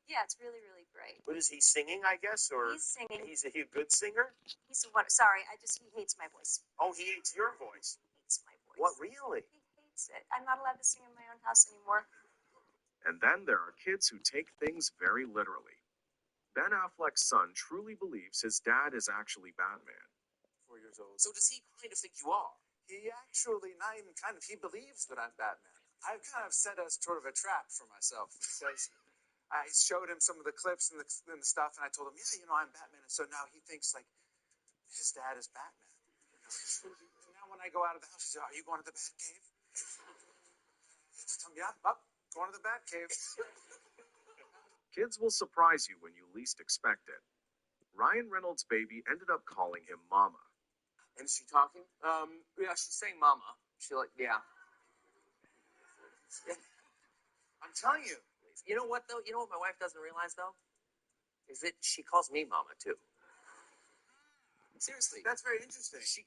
yeah, it's really, really great. What is he singing, I guess? Or he's singing. He's a good singer? He's sorry, he hates my voice. Oh, he hates your voice? He hates my voice. What, really? He hates it. I'm not allowed to sing in my own house anymore. And then there are kids who take things very literally. Ben Affleck's son truly believes his dad is actually Batman. 4 years old. So does he kind of think you are? He actually, not even kind of, he believes that I'm Batman. I've kind of set a sort of a trap for myself because I showed him some of the clips and the stuff, and I told him, I'm Batman. And so now he thinks, like, his dad is Batman. Now when I go out of the house, he says, "Are you going to the Batcave?" I tell him, "Yeah, up, going to the Batcave." Kids will surprise you when you least expect it. Ryan Reynolds' baby ended up calling him Mama. And is she talking? Yeah, she's saying mama. She yeah. I'm telling you. You know what though? You know what my wife doesn't realize though? Is that she calls me mama too. Seriously. That's very interesting. She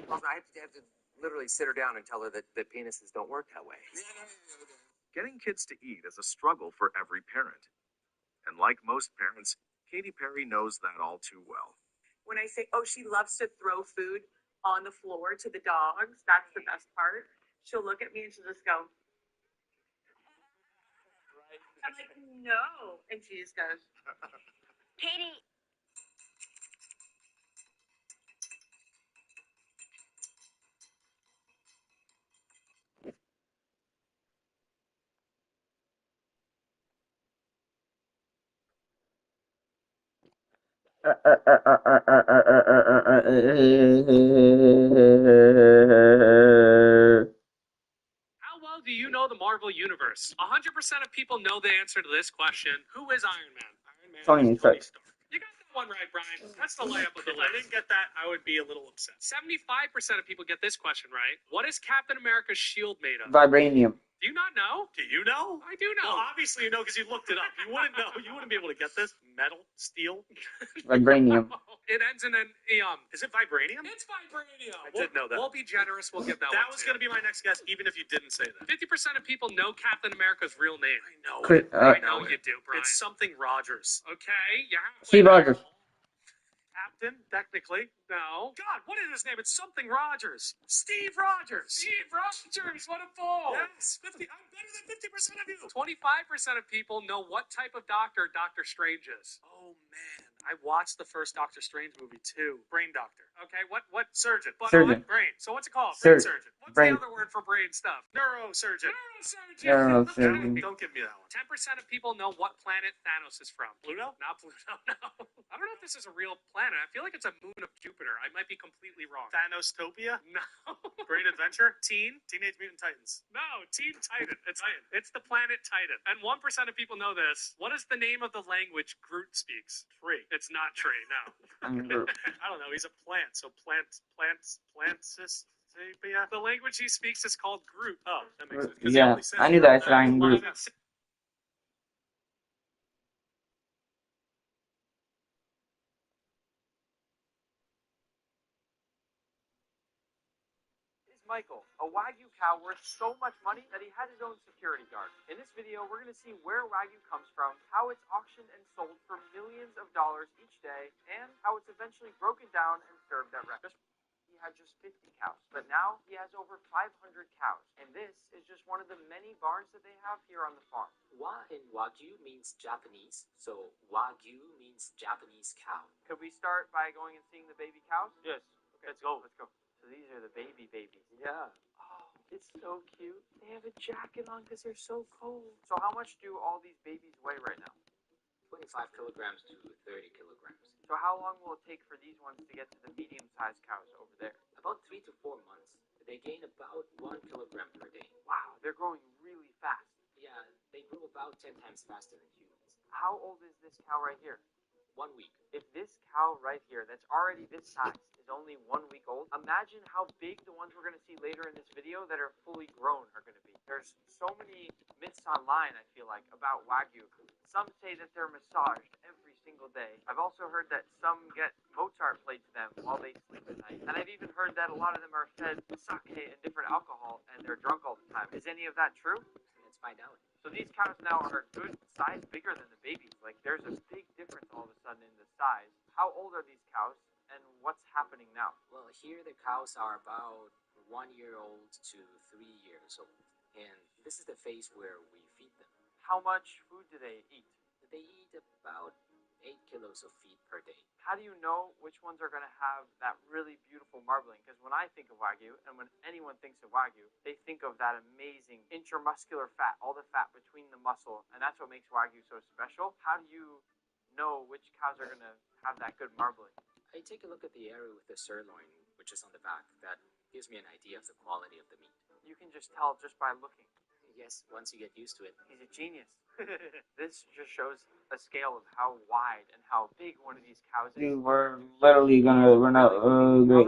calls me. I have to literally sit her down and tell her that penises don't work that way. Getting kids to eat is a struggle for every parent. And like most parents, Katy Perry knows that all too well. When I say, oh, she loves to throw food on the floor to the dogs, that's the best part. She'll look at me and she'll just go. I'm like, no. And she just goes. Katie. How well do you know the Marvel Universe? 100% of people know the answer to this question. Who is Iron Man? Iron Man is Tony Stark. You got that one right, Brian. That's the layup of the list. If I didn't get that, I would be a little upset. 75% of people get this question right. What is Captain America's shield made of? Vibranium. Do you not know? Do you know? I do know. Well, obviously you know because you looked it up. You wouldn't know. You wouldn't be able to get this. Metal? Steel? Vibranium. It ends in an Is it vibranium? It's vibranium. I did know that. We'll be generous. We'll give that one. That was going to be my next guess, even if you didn't say that. 50% of people know Captain America's real name. I know it. I know you do, Brian. It's something Rogers. Okay, yeah. Steve Rogers. Captain, technically. No. God, what is his name? It's something Rogers. Steve Rogers. Steve Rogers, what a fool. Yes, 50. I'm better than 50% of you. 25% of people know what type of doctor Doctor Strange is. Oh, man. I watched the first Doctor Strange movie, too. Brain doctor. Okay, what surgeon? But Surgeon. Brain. So what's it called? Brain surgeon. What's Brain. the other word for brain stuff? Neurosurgeon. Neurosurgeon. Don't give me that one. 10% of people know what planet Thanos is from. Pluto? Not Pluto, no. I don't know if this is a real planet. I feel like it's a moon of Jupiter. I might be completely wrong. Thanostopia? No. Great Adventure? Teenage Mutant Titans. No, Teen Titan. It's Titan. It's the planet Titan. And 1% of people know this. What is the name of the language Groot speaks? Tree. It's not tree, no. I don't know. He's a plant, so plants. The language he speaks is called Groot. Oh, that makes sense. Yeah, I knew that. Flying Groot. Michael, a Wagyu cow worth so much money that he had his own security guard. In this video, we're going to see where Wagyu comes from, how it's auctioned and sold for millions of dollars each day, and how it's eventually broken down and served at restaurants. He had just 50 cows, but now he has over 500 cows, and this is just one of the many barns that they have here on the farm. Wa in Wagyu means Japanese, so Wagyu means Japanese cow. Could we start by going and seeing the baby cows? Yes. Okay. Let's go. So these are the babies. Yeah. Oh, it's so cute. They have a jacket on because they're so cold. So how much do all these babies weigh right now? 25 kilograms to 30 kilograms. So how long will it take for these ones to get to the medium-sized cows over there? About 3 to 4 months. They gain about 1 kilogram per day. Wow, they're growing really fast. Yeah, they grow about 10 times faster than humans. How old is this cow right here? 1 week. If this cow right here, that's already this size, is only 1 week old, imagine how big the ones we're going to see later in this video that are fully grown are going to be. There's so many myths online, I feel like, about Wagyu. Some say that they're massaged every single day. I've also heard that some get Mozart played to them while they sleep at night. And I've even heard that a lot of them are fed sake and different alcohol and they're drunk all the time. Is any of that true? Let's find out. So these cows now are good size, bigger than the babies. Like there's a big difference all of a sudden in the size. How old are these cows and what's happening now? Well, here the cows are about 1 year old to 3 years old. And this is the phase where we feed them. How much food do they eat? They eat about 8 kilos of feed per day. How do you know which ones are going to have that really beautiful marbling? Because when I think of Wagyu, and when anyone thinks of Wagyu, they think of that amazing intramuscular fat, all the fat between the muscle, and that's what makes Wagyu so special. How do you know which cows are going to have that good marbling? I take a look at the area with the sirloin, which is on the back. That gives me an idea of the quality of the meat. You can just tell just by looking. Yes, once you get used to it. He's a genius. This just shows a scale of how wide and how big one of these cows is. Dude, we're not,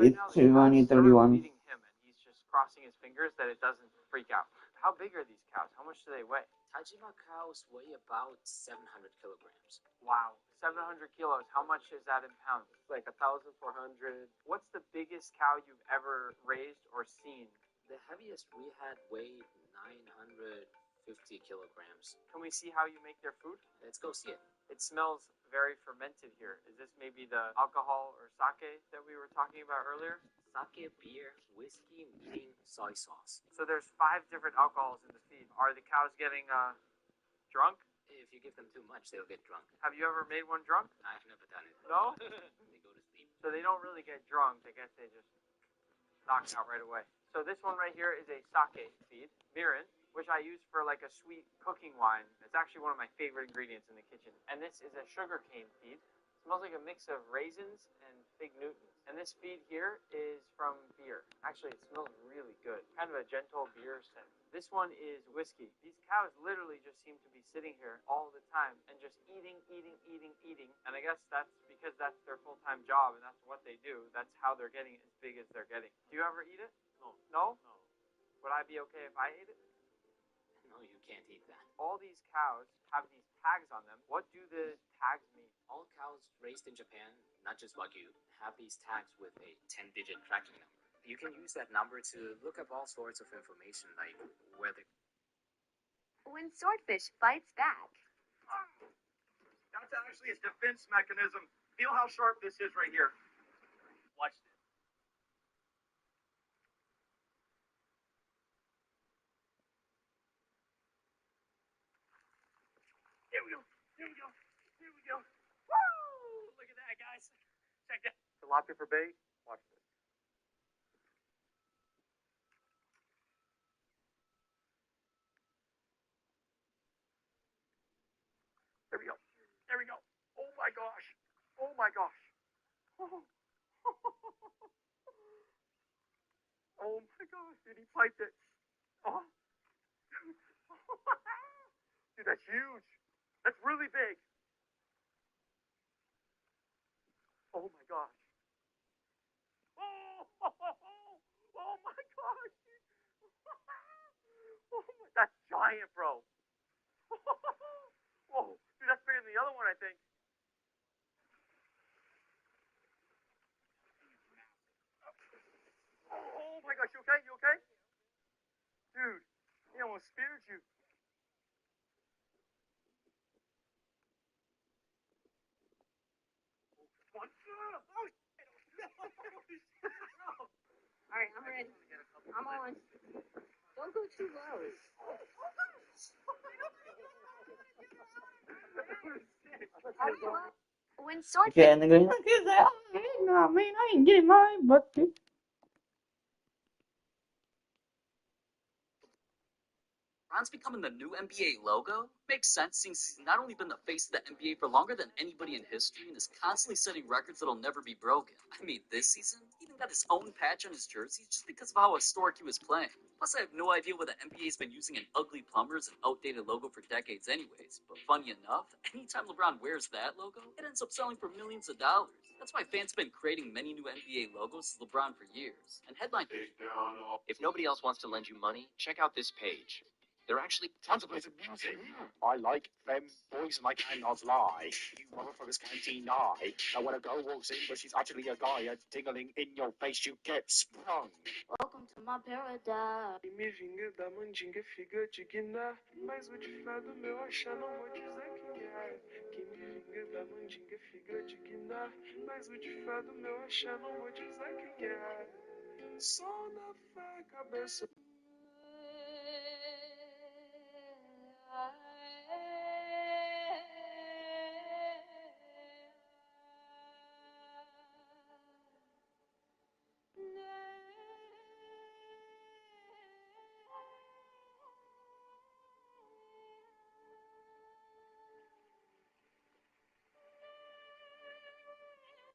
it's 20:31. Feeding him, and he's just crossing his fingers that it doesn't freak out. How big are these cows? How much do they weigh? Tajima cows weigh about 700 kilograms. Wow, 700 kilos. How much is that in pounds? Like 1,400. What's the biggest cow you've ever raised or seen? The heaviest we had weighed 950 kilograms. Can we see how you make their food? Let's go see it. It smells very fermented here. Is this maybe the alcohol or sake that we were talking about earlier? Sake, beer, whiskey, meating soy sauce. So there's 5 different alcohols in the feed. Are the cows getting drunk? If you give them too much, they'll get drunk. Have you ever made one drunk? I've never done it. No? They go to sleep. So they don't really get drunk. I guess they just knock out right away. So this one right here is a sake feed, mirin, which I use for like a sweet cooking wine. It's actually one of my favorite ingredients in the kitchen. And this is a sugarcane feed. It smells like a mix of raisins and fig Newtons. And this feed here is from beer. Actually, it smells really good. Kind of a gentle beer scent. This one is whiskey. These cows literally just seem to be sitting here all the time and just eating. And I guess that's because that's their full-time job and that's what they do. That's how they're getting as big as they're getting. Do you ever eat it? No. No? No. Would I be okay if I ate it? No, you can't eat that. All these cows have these tags on them. What do the tags mean? All cows raised in Japan, not just Wagyu, have these tags with a 10-digit tracking number. You can use that number to look up all sorts of information, like whether... When swordfish fights back. That's actually its defense mechanism. Feel how sharp this is right here. Watch this. Here we go. Woo! Look at that, guys. Check that. Tilapia for bait? Watch this. There we go. Oh my gosh. Oh my gosh. Oh my gosh, dude, he piped it. Oh. Dude, that's huge. That's really big. Oh my gosh. Oh my gosh, dude. That's giant, bro. Whoa, dude, that's bigger than the other one, I think. Oh my gosh, you okay? You okay? Dude, he almost speared you. Alright, I'm ready. I'm on. Don't go too low. When swordfish. Okay, and they're going, no, man, I ain't getting mine, but. LeBron's becoming the new NBA logo? Makes sense since he's not only been the face of the NBA for longer than anybody in history and is constantly setting records that'll never be broken. I mean, this season, he even got his own patch on his jersey just because of how historic he was playing. Plus, I have no idea why the NBA's been using an ugly plumber as an outdated logo for decades anyways. But funny enough, anytime LeBron wears that logo, it ends up selling for millions of dollars. That's why fans have been creating many new NBA logos as LeBron for years. And headline... If nobody else wants to lend you money, check out this page. There are actually tons of places music. I like them boys and I cannot lie. You motherfuckers can't deny that when a girl walks in, but she's actually a guy, a tingling in your face, you get sprung. Welcome to my paradise. E me vinga da mandinga, figa de guinar. Mas o de fado meu achar não vou dizer quem é. Que me vinga da mandinga, figa de guinar. Mas o de fado meu achar não vou dizer quem é. Só na fé, cabeça.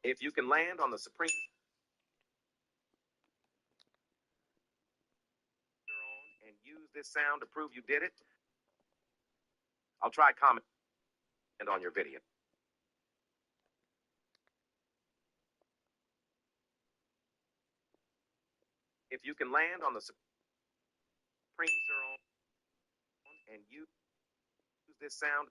If you can land on the Supreme... and use this this sound to prove you did it? I'll try comment on your video. If you can land on the Supreme Serum and use this sound.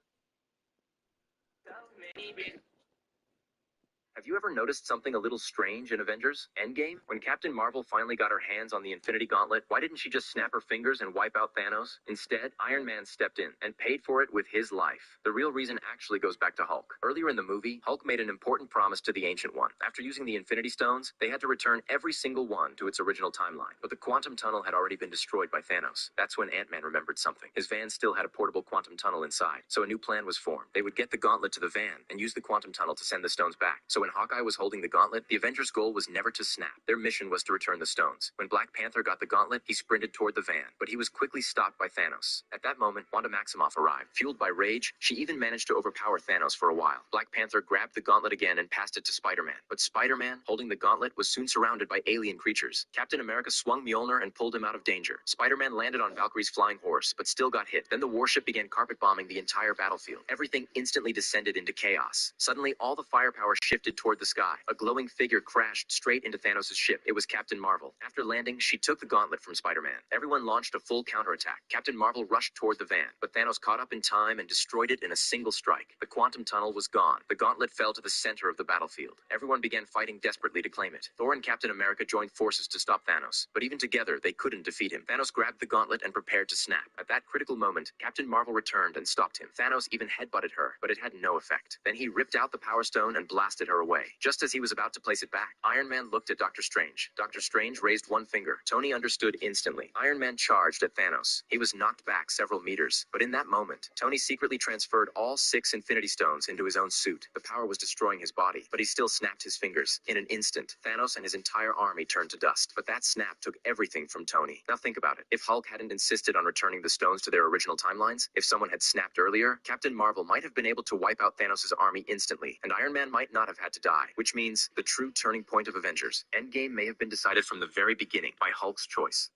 Have you ever noticed something a little strange in Avengers Endgame? When Captain Marvel finally got her hands on the Infinity Gauntlet, why didn't she just snap her fingers and wipe out Thanos? Instead, Iron Man stepped in and paid for it with his life. The real reason actually goes back to Hulk. Earlier in the movie, Hulk made an important promise to the Ancient One. After using the Infinity Stones, they had to return every single one to its original timeline. But the quantum tunnel had already been destroyed by Thanos. That's when Ant-Man remembered something. His van still had a portable quantum tunnel inside, so a new plan was formed. They would get the gauntlet to the van and use the quantum tunnel to send the stones back. So when Hawkeye was holding the gauntlet, the Avengers' goal was never to snap. Their mission was to return the stones. When Black Panther got the gauntlet, he sprinted toward the van, but he was quickly stopped by Thanos. At that moment, Wanda Maximoff arrived. Fueled by rage, she even managed to overpower Thanos for a while. Black Panther grabbed the gauntlet again and passed it to Spider-Man. But Spider-Man, holding the gauntlet, was soon surrounded by alien creatures. Captain America swung Mjolnir and pulled him out of danger. Spider-Man landed on Valkyrie's flying horse, but still got hit. Then the warship began carpet bombing the entire battlefield. Everything instantly descended into chaos. Suddenly, all the firepower shifted toward the sky. A glowing figure crashed straight into Thanos' ship. It was Captain Marvel. After landing, she took the gauntlet from Spider-Man. Everyone launched a full counterattack. Captain Marvel rushed toward the van, but Thanos caught up in time and destroyed it in a single strike. The quantum tunnel was gone. The gauntlet fell to the center of the battlefield. Everyone began fighting desperately to claim it. Thor and Captain America joined forces to stop Thanos, but even together, they couldn't defeat him. Thanos grabbed the gauntlet and prepared to snap. At that critical moment, Captain Marvel returned and stopped him. Thanos even headbutted her, but it had no effect. Then he ripped out the Power Stone and blasted her away. Just as he was about to place it back, Iron Man looked at Doctor Strange. Doctor Strange raised one finger. Tony understood instantly. Iron Man charged at Thanos. He was knocked back several meters, but in that moment, Tony secretly transferred all 6 Infinity Stones into his own suit. The power was destroying his body, but he still snapped his fingers. In an instant, Thanos and his entire army turned to dust. But that snap took everything from Tony. Now think about it. If Hulk hadn't insisted on returning the stones to their original timelines, if someone had snapped earlier, Captain Marvel might have been able to wipe out Thanos' army instantly, and Iron Man might not have had to die, which means the true turning point of Avengers Endgame may have been decided from the very beginning by Hulk's choice.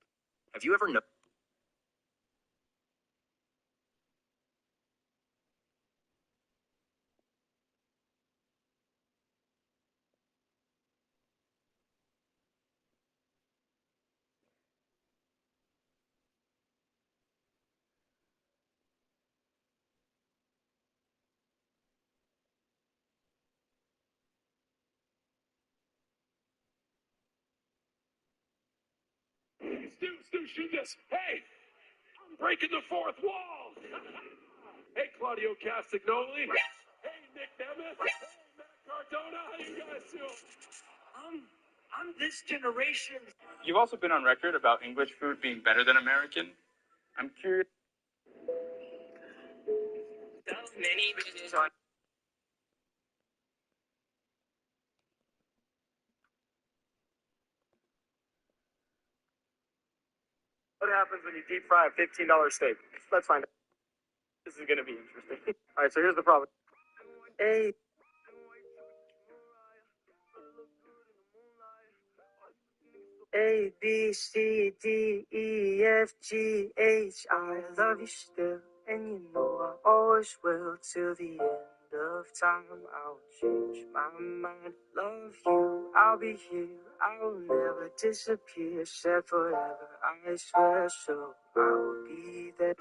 Have you ever noticed? Stu, shoot this. Hey, I'm breaking the fourth wall. Hey, Claudio Castagnoli. Hey, Nick Nemeth. Hey, Matt Cardona. How you guys doing? I'm this generation. You've also been on record about English food being better than American. I'm curious. Many bitches on. What happens when you deep fry a $15 steak? Let's find out. This is going to be interesting. All right, so here's the problem. Hey. A, B, C, D, E, F, G, H. I love you still, and you know I always will. Till the end of time, I'll change my mind. Love you, I'll be here. I'll never disappear. Said forever, I swear so. I'll be there.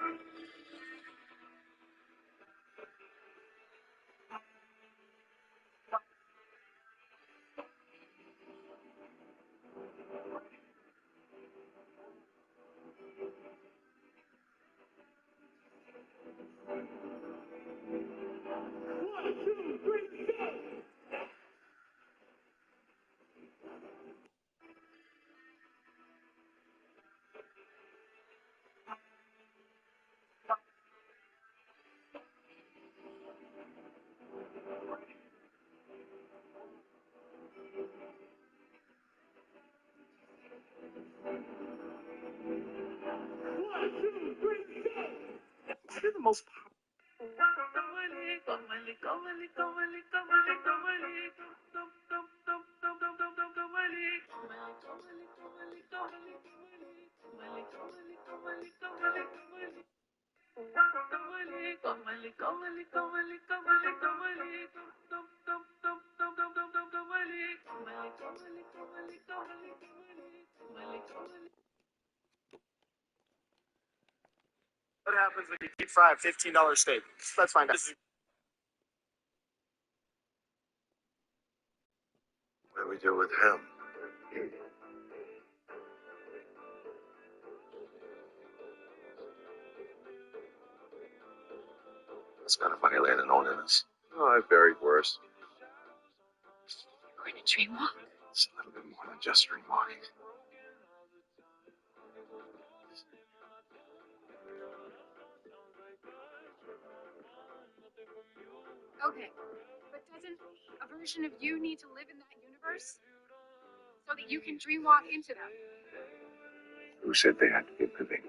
You're the most. What happens when you deep fry a $15 steak? Let's find out. What do we do with him? It's got a funny lay than old Dennis. Oh, I've buried worse. Going to dream walk. It's a little bit more than just dream walking. Okay, but doesn't a version of you need to live in that universe so that you can dream walk into them? Who said they had to be living?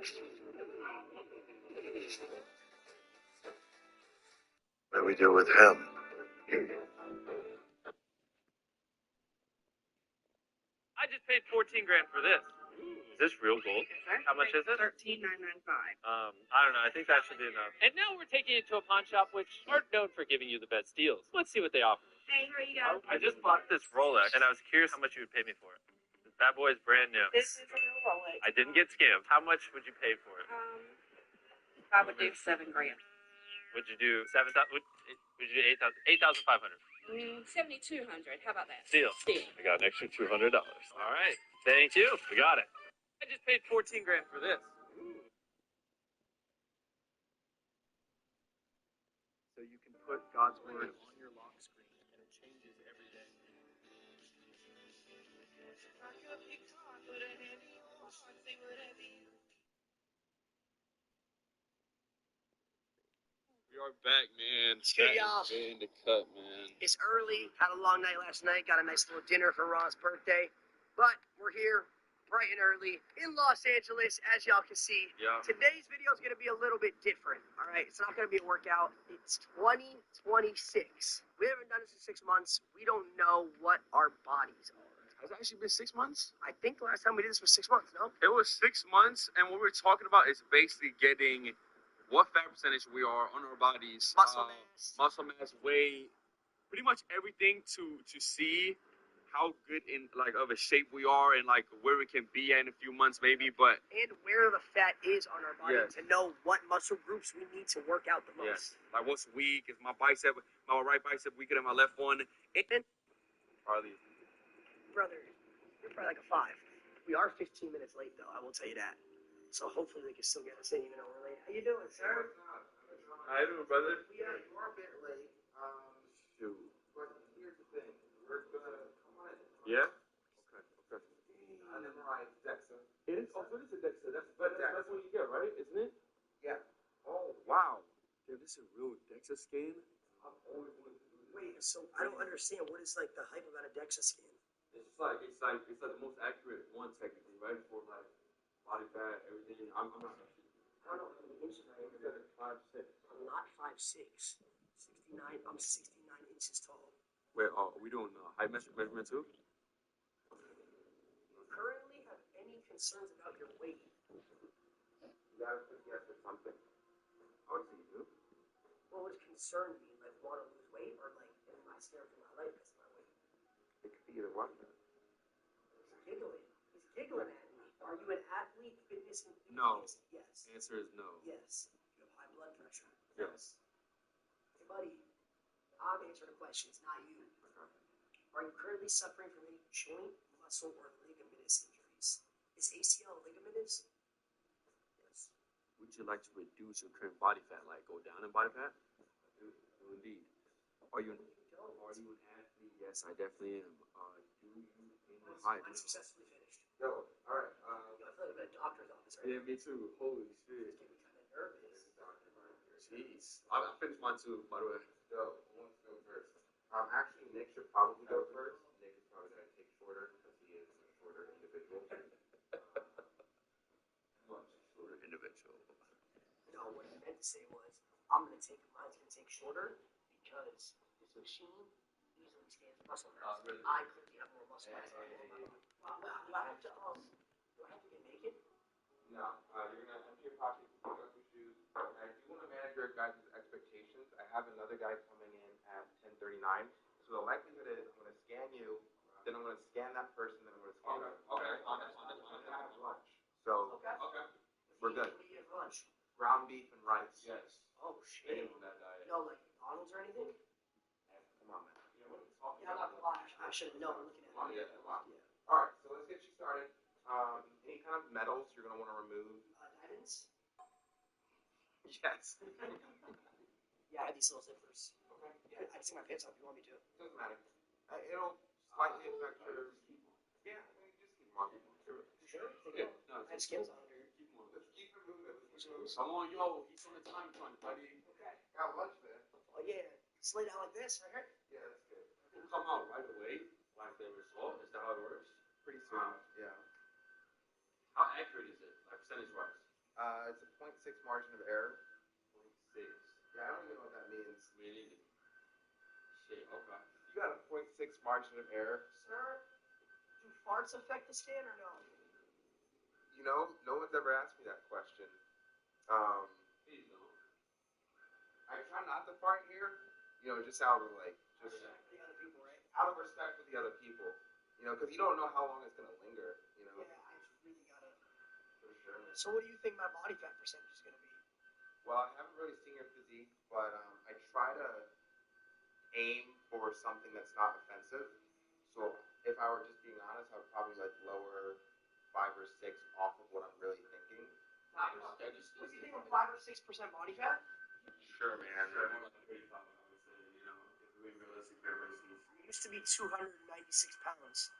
What do we do with him? I just paid 14 grand for this. Is this real gold? How much is it? $13,995. I don't know. I think that should be enough. And now we're taking it to a pawn shop which aren't known for giving you the best deals. Let's see what they offer. Hey, here you go. I just bought this Rolex, and I was curious how much you would pay me for it. This bad boy is brand new. This is a real Rolex. I didn't get scammed. How much would you pay for it? I would do $7 grand. Would you do 7,000? Would you do 8,500? 7,200. How about that? Deal. Deal. I got an extra $200. All right. Thank you. We got it. I just paid 14 grand for this. So you can put God's word on your lock screen, and it changes every day. We are back, man. Hey, y'all. In the cut, man. It's early. Had a long night last night. Got a nice little dinner for Ron's birthday. But we're here bright and early in Los Angeles, as y'all can see. Yeah. Today's video is going to be a little bit different, all right? It's not going to be a workout. It's 2026. We haven't done this in 6 months. We don't know what our bodies are. Has it actually been 6 months? I think the last time we did this was 6 months, no? It was 6 months, and what we're talking about is basically getting what fat percentage we are on our bodies, muscle mass, weight, pretty much everything to see how good in like of a shape we are and like where we can be at in a few months maybe, but and where the fat is on our body yes. to know what muscle groups we need to work out the most. Yes. Like what's weak? Is my bicep, my right bicep weaker than my left one? And Harley, brother, you're probably like a 5. We are 15 minutes late though, I will tell you that. So hopefully they can still get us in even though we're late. How you doing, sir? how you doing, brother? Yeah, you are a bit late. Shoot. But here's the thing. We're gonna come on. Yeah. Okay. I memorized DEXA. It is. Oh, so this is DEXA. That's what you get, right? Isn't it? Yeah. Oh, wow. Dude, this is a real DEXA scan. I've always wanted to do this. Wait, so I don't understand. What is like the hype about a DEXA scan? It's like the most accurate one technically, right? For like body fat, everything. I'm not. I don't know. I'm Look at it, 5'6". I'm not 5'6". 69. I'm 69 inches tall. Wait, are we doing height measurement too? Currently, have any concerns about your weight? You gotta put yes or something. I would say you do. What would concern me? Like, want to lose weight, or like, am I scared for my life because of my weight? It could be either one. He's giggling. He's giggling at me. Are you an athlete, fitness enthusiast? No. Yes. Answer is no. Yes. You have high blood pressure. Yes. Hey, buddy, I'm answering the questions, not you. Are you currently suffering from any joint, muscle, or ligamentous injuries? Is ACL ligamentous? Yes. Would you like to reduce your current body fat, like go down in body fat? Indeed. Are you an athlete? Yes, I definitely am. Do you in height? I'm successfully finished. Yo, all right. I feel like I'm at a doctor's office right Yeah, me too. Holy shit. It's getting kind of nervous. Jeez. I finished mine too, by the way. Yo, who wants to go first? Actually, Nick should probably go first. Nick is probably going to take shorter because he is a shorter individual. Much shorter individual. No, what I meant to say was, mine's going to take shorter because this machine easily scans muscle mass. Really? I clearly have more muscle mass. Do I have to get naked? No, you're gonna empty your pockets, take off your shoes, and I do want to manage your guys' expectations. I have another guy coming in at 10:39, so the likelihood is I'm gonna scan you, then I'm gonna scan that person, then I'm gonna scan you. Okay. On have lunch. So we're good. What do you get for lunch? Ground beef and rice. Yes. Oh shit. No, like McDonald's or anything? Come on, man. Yeah, I'm not gonna lie. I should have known looking at it. Yeah. All right, so let's get you started. Any kind of metals you're gonna want to remove. Diamonds? Yes. Yeah, I have these little zippers. Okay. Yeah, I can take my pants off if you want me to. Doesn't matter. It'll slightly affect your. Yeah, just keep them on. Sure? Yeah. I have skins on under. Let's keep it moving. Come on, yo, he's on the time crunch, buddy. Okay. Got lunch there. Oh yeah. Just lay down like this right here. Yeah, that's good. We'll come out right away. Like the result. Is that how it works? Pretty soon. Yeah. How accurate is it? Like percentage wise? It's a 0.6 margin of error. 0.6. Yeah, I don't even know what that means. Me neither. Shit, okay. You got a 0.6 margin of error. Sir, do farts affect the scan or no? You know, no one's ever asked me that question. Please don't. I try not to fart here. You know, just out of like, just The other people, right? out of respect for the other people. You know, because you don't know how long it's gonna linger. You know. Yeah, I really gotta. For sure. So what do you think my body fat percentage is gonna be? Well, I haven't really seen your physique, but I try to aim for something that's not offensive. So if I were just being honest, I would probably like lower 5 or 6 off of what I'm really thinking. What do you think of 5 or 6% body fat? Sure, man. More like 35, I would say, you know, if we're being realistic for everybody. I used to be 296 pounds.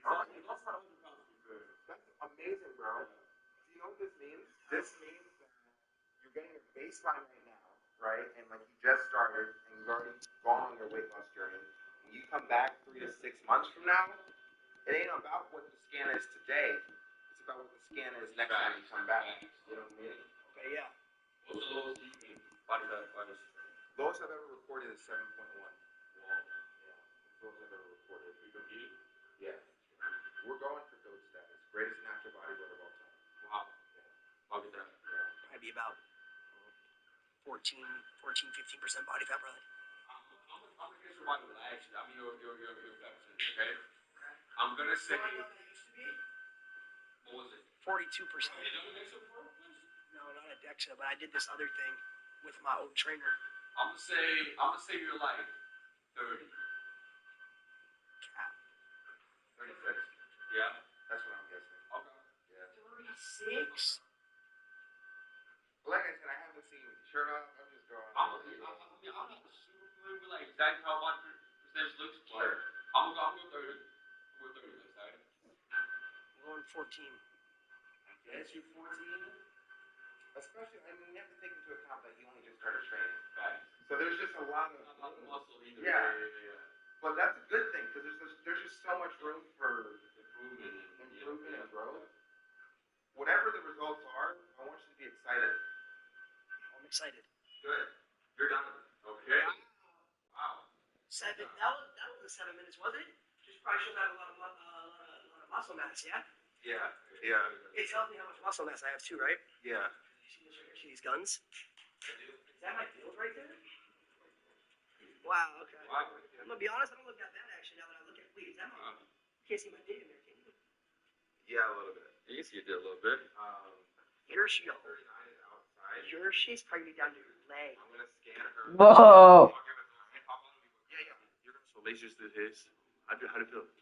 You lost 100 pounds, to be fair. That's amazing, bro. Do you know what this means? This means that you're getting your baseline right now, right? And like you just started and you've already gone on your weight loss journey. When you come back 3 to 6 months from now, it ain't about what the scan is today. It's about what the scan is next time you come back. You know what I mean? Okay, yeah. What's the lowest you can body fat wise? Lowest I've ever recorded is 7.1. Wow. Yeah. Lowest I've ever recorded. We competed? Yeah. We're going for GOAT status. Greatest natural bodybuilder of all time. Wow. I'll get that. Yeah. I'd be about 14, 15% body fat probably. I'm gonna get somebody with action. I mean, your fat percentage, okay? I'm gonna say. What used to be? What was it? 42%. You done Dexa before? No, not a DEXA, but I did this other thing with my old trainer. I'm gonna say you're like 30. Cap. 36. Yeah. That's what I'm guessing. Okay. Yeah. 36? Like I said, I haven't seen you with your shirt off. I'm just going. I'm not super familiar with like exactly how body percentage looks, but Sure. I'm gonna go 30. I'm going 30 next time. I'm going 14. Yes, you're 14. Especially, I mean, you have to take into account that you only just started training. Facts. So there's just a lot of. Not a lot of muscle either. Yeah. Yeah. But that's a good thing because there's just so much room for Improvement and growth. Whatever the results are, I want you to be excited. I'm excited. Good. You're done. Okay. Wow. 7. That was 7 minutes, was it? Just probably shows I have a lot of muscle mass, yeah? Yeah. Yeah. It tells me how much muscle mass I have too, right? Yeah. See these guns? Is that my build right there? Wow, okay. Wow. I'm gonna be honest, I don't look that bad actually now that I look at please. You can't see my dick in there, can you? Yeah, a little bit. You can see it did a little bit. Yours, 39 is outside. she's probably down to your leg. I'm gonna scan her. Whoa. Yeah. So lasers did his. How did it feel? What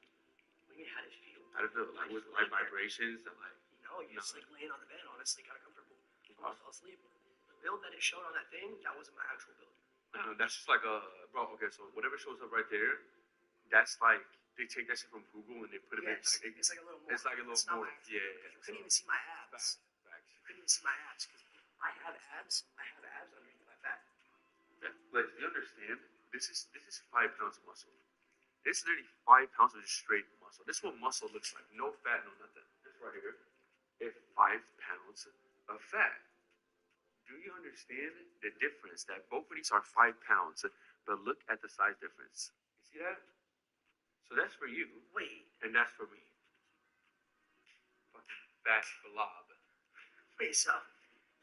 do you mean, how does it feel? How did it feel? Like with like vibrations and like. You're just like laying on the bed, honestly, kind of comfortable. I fell asleep. The build that it showed on that thing, that wasn't my actual build. That's just like bro. Okay, so whatever shows up right there, that's like they take that shit from Google and they put it in. It's like a little more. It's like a little more. Yeah. You couldn't even see my abs. Facts. You couldn't even see my abs because I have abs. I have abs underneath my fat. Like you understand? This is 5 pounds of muscle. This is literally 5 pounds of just straight muscle. This is what muscle looks like. No fat, no nothing. This right here is 5 pounds of fat. Do you understand the difference that both of these are 5 pounds, but look at the size difference. You see that? So that's for you. Wait. And that's for me. Fucking fat blob. Wait, so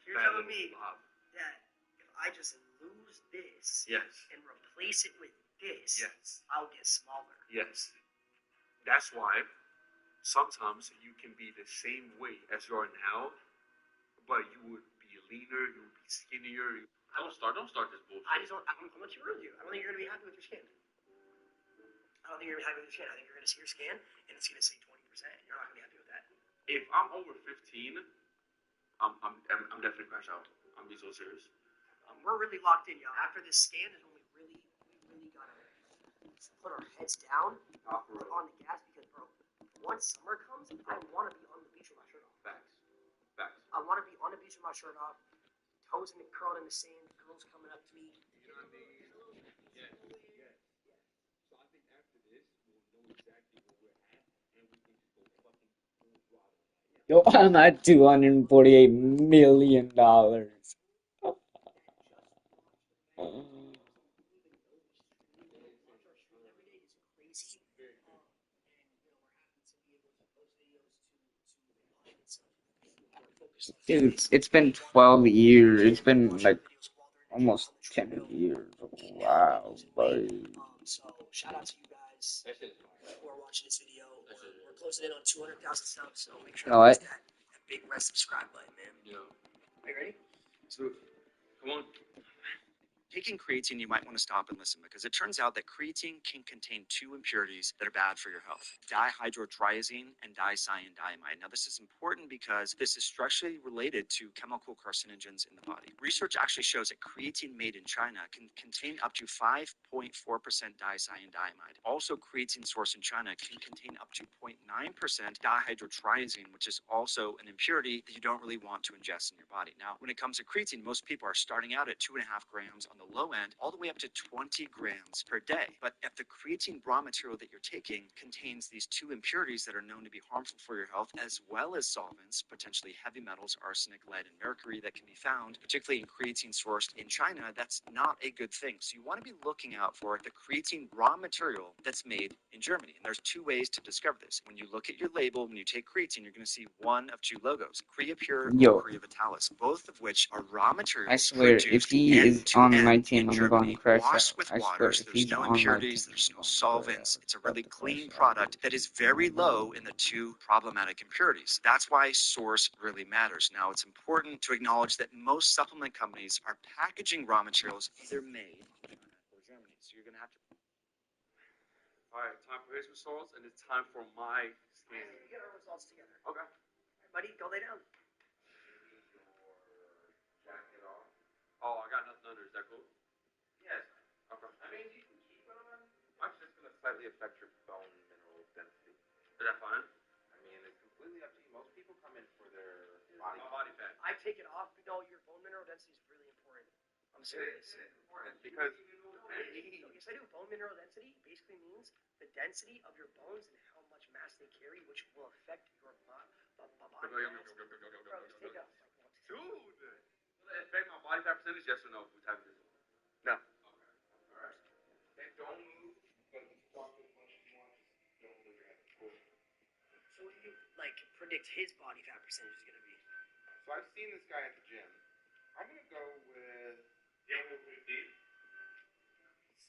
you're Bad telling little me Bob. that if I just lose this Yes. and replace it with this, Yes. I'll get smaller? Yes. That's why sometimes you can be the same weight as you are now, but you would be leaner, you would be skinnier. Don't start this bullshit. I'm gonna be real with you. I don't think you're gonna be happy with your skin. I don't think you're gonna be happy with your skin. I think you're gonna see your skin and it's gonna say 20%. You're not gonna be happy with that. If I'm over 15, I'm definitely crash out. I'm being so serious. We're really locked in, y'all. After this scan, is when we really gotta put our heads down on the gas because, bro, once summer comes, I want to be on the beach with my shirt off. Facts. Facts. I want to be on the beach with my shirt off, toes in the curled in the sand, girls coming up to me. You know what I mean? Yes. So I think after this, we'll know exactly where we're at, and we can just go fucking full throttle. Yo, I'm at $248 million. Dude, it's been 12 years. It's been like almost 10 years. Wow, buddy. So shout out to you guys who are watching this video. We're closing in on 200,000 subs, so make sure You know what? to hit that big red subscribe button, man. Yeah. Are you ready? So, come on. Taking creatine, you might want to stop and listen because it turns out that creatine can contain two impurities that are bad for your health: dihydrotriazine and dicyandiamide. Now, this is important because this is structurally related to chemical carcinogens in the body. Research actually shows that creatine made in China can contain up to 5.4% dicyandiamide. Also, creatine sourced in China can contain up to 0.9% dihydrotriazine, which is also an impurity that you don't really want to ingest in your body. Now, when it comes to creatine, most people are starting out at 2.5 grams on the low end, all the way up to 20 grams per day. But if the creatine raw material that you're taking contains these two impurities that are known to be harmful for your health, as well as solvents, potentially heavy metals, arsenic, lead, and mercury that can be found, particularly in creatine sourced in China, that's not a good thing. So you want to be looking out for the creatine raw material that's made in Germany. And there's two ways to discover this. When you look at your label, when you take creatine, you're going to see one of two logos, Creapure Yo. or Creavitalis, both of which are raw materials I swear, if he is on my team, I'm going to crash out. I swear, if there's he's no on my team, impurities, there's no solvents. It's a really clean product that is very low in the two problematic impurities. That's why source really matters. Now, it's important to acknowledge that most supplement companies are packaging raw materials either made in China or Germany. So you're going to have to. All right, time for his results, and it's time for my scan. We get our results together. Okay. Buddy, go lay down. Jacket off. Oh, I got nothing under. Is that cool? Yes. Okay. I mean, you can keep it on. I'm just going to slightly affect your bone mineral density. Is that fine? I mean, it's completely up to you. Most people come in for their Body fat. I take it off. No, your bone mineral density is really important. I'm serious. It's important because Yes, I do. Bone mineral density basically means the density of your bones and how much mass they carry, which will affect your body. Bro, just take it off. Dude, will it affect my body fat percentage? Yes or no? Who type this? no. All right. And don't move, but you talk as much as you want. Just don't move your head. Cool. So what do you predict his body fat percentage is gonna be? So I've seen this guy at the gym. I'm gonna go with 15.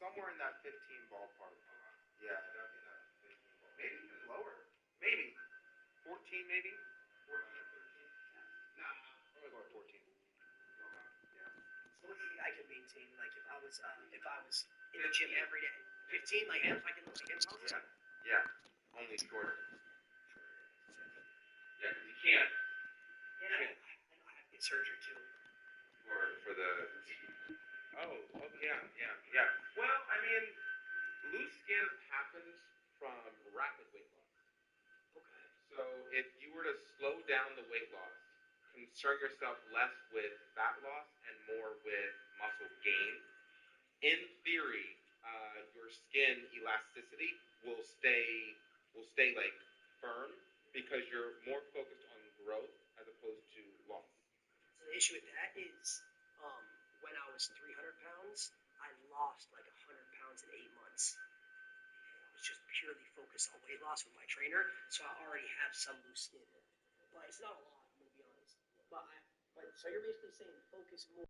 somewhere in that 15 ballpark. Yeah, definitely in that 15 ballpark. Maybe even lower. Maybe 14, maybe 14 or 13. Nah, probably go at 14. Yeah. So what do you think I could maintain? Like if I was in the gym every day, 15, like him, I can look like him all the time. Yeah. Only shorter. Yeah, because you can't. Yeah, I know I have to get surgery too. For the. Oh, yeah. Well, I mean, loose skin happens from rapid weight loss. Okay. So if you were to slow down the weight loss, concern yourself less with fat loss and more with muscle gain, in theory, your skin elasticity will stay like firm because you're more focused on growth as opposed to loss. So the issue with that is, when I was 300 pounds, I lost like 100 pounds in 8 months. I was just purely focused on weight loss with my trainer, so I already have some loose skin. But it's not a lot, I'm gonna be honest. But so you're basically saying focus more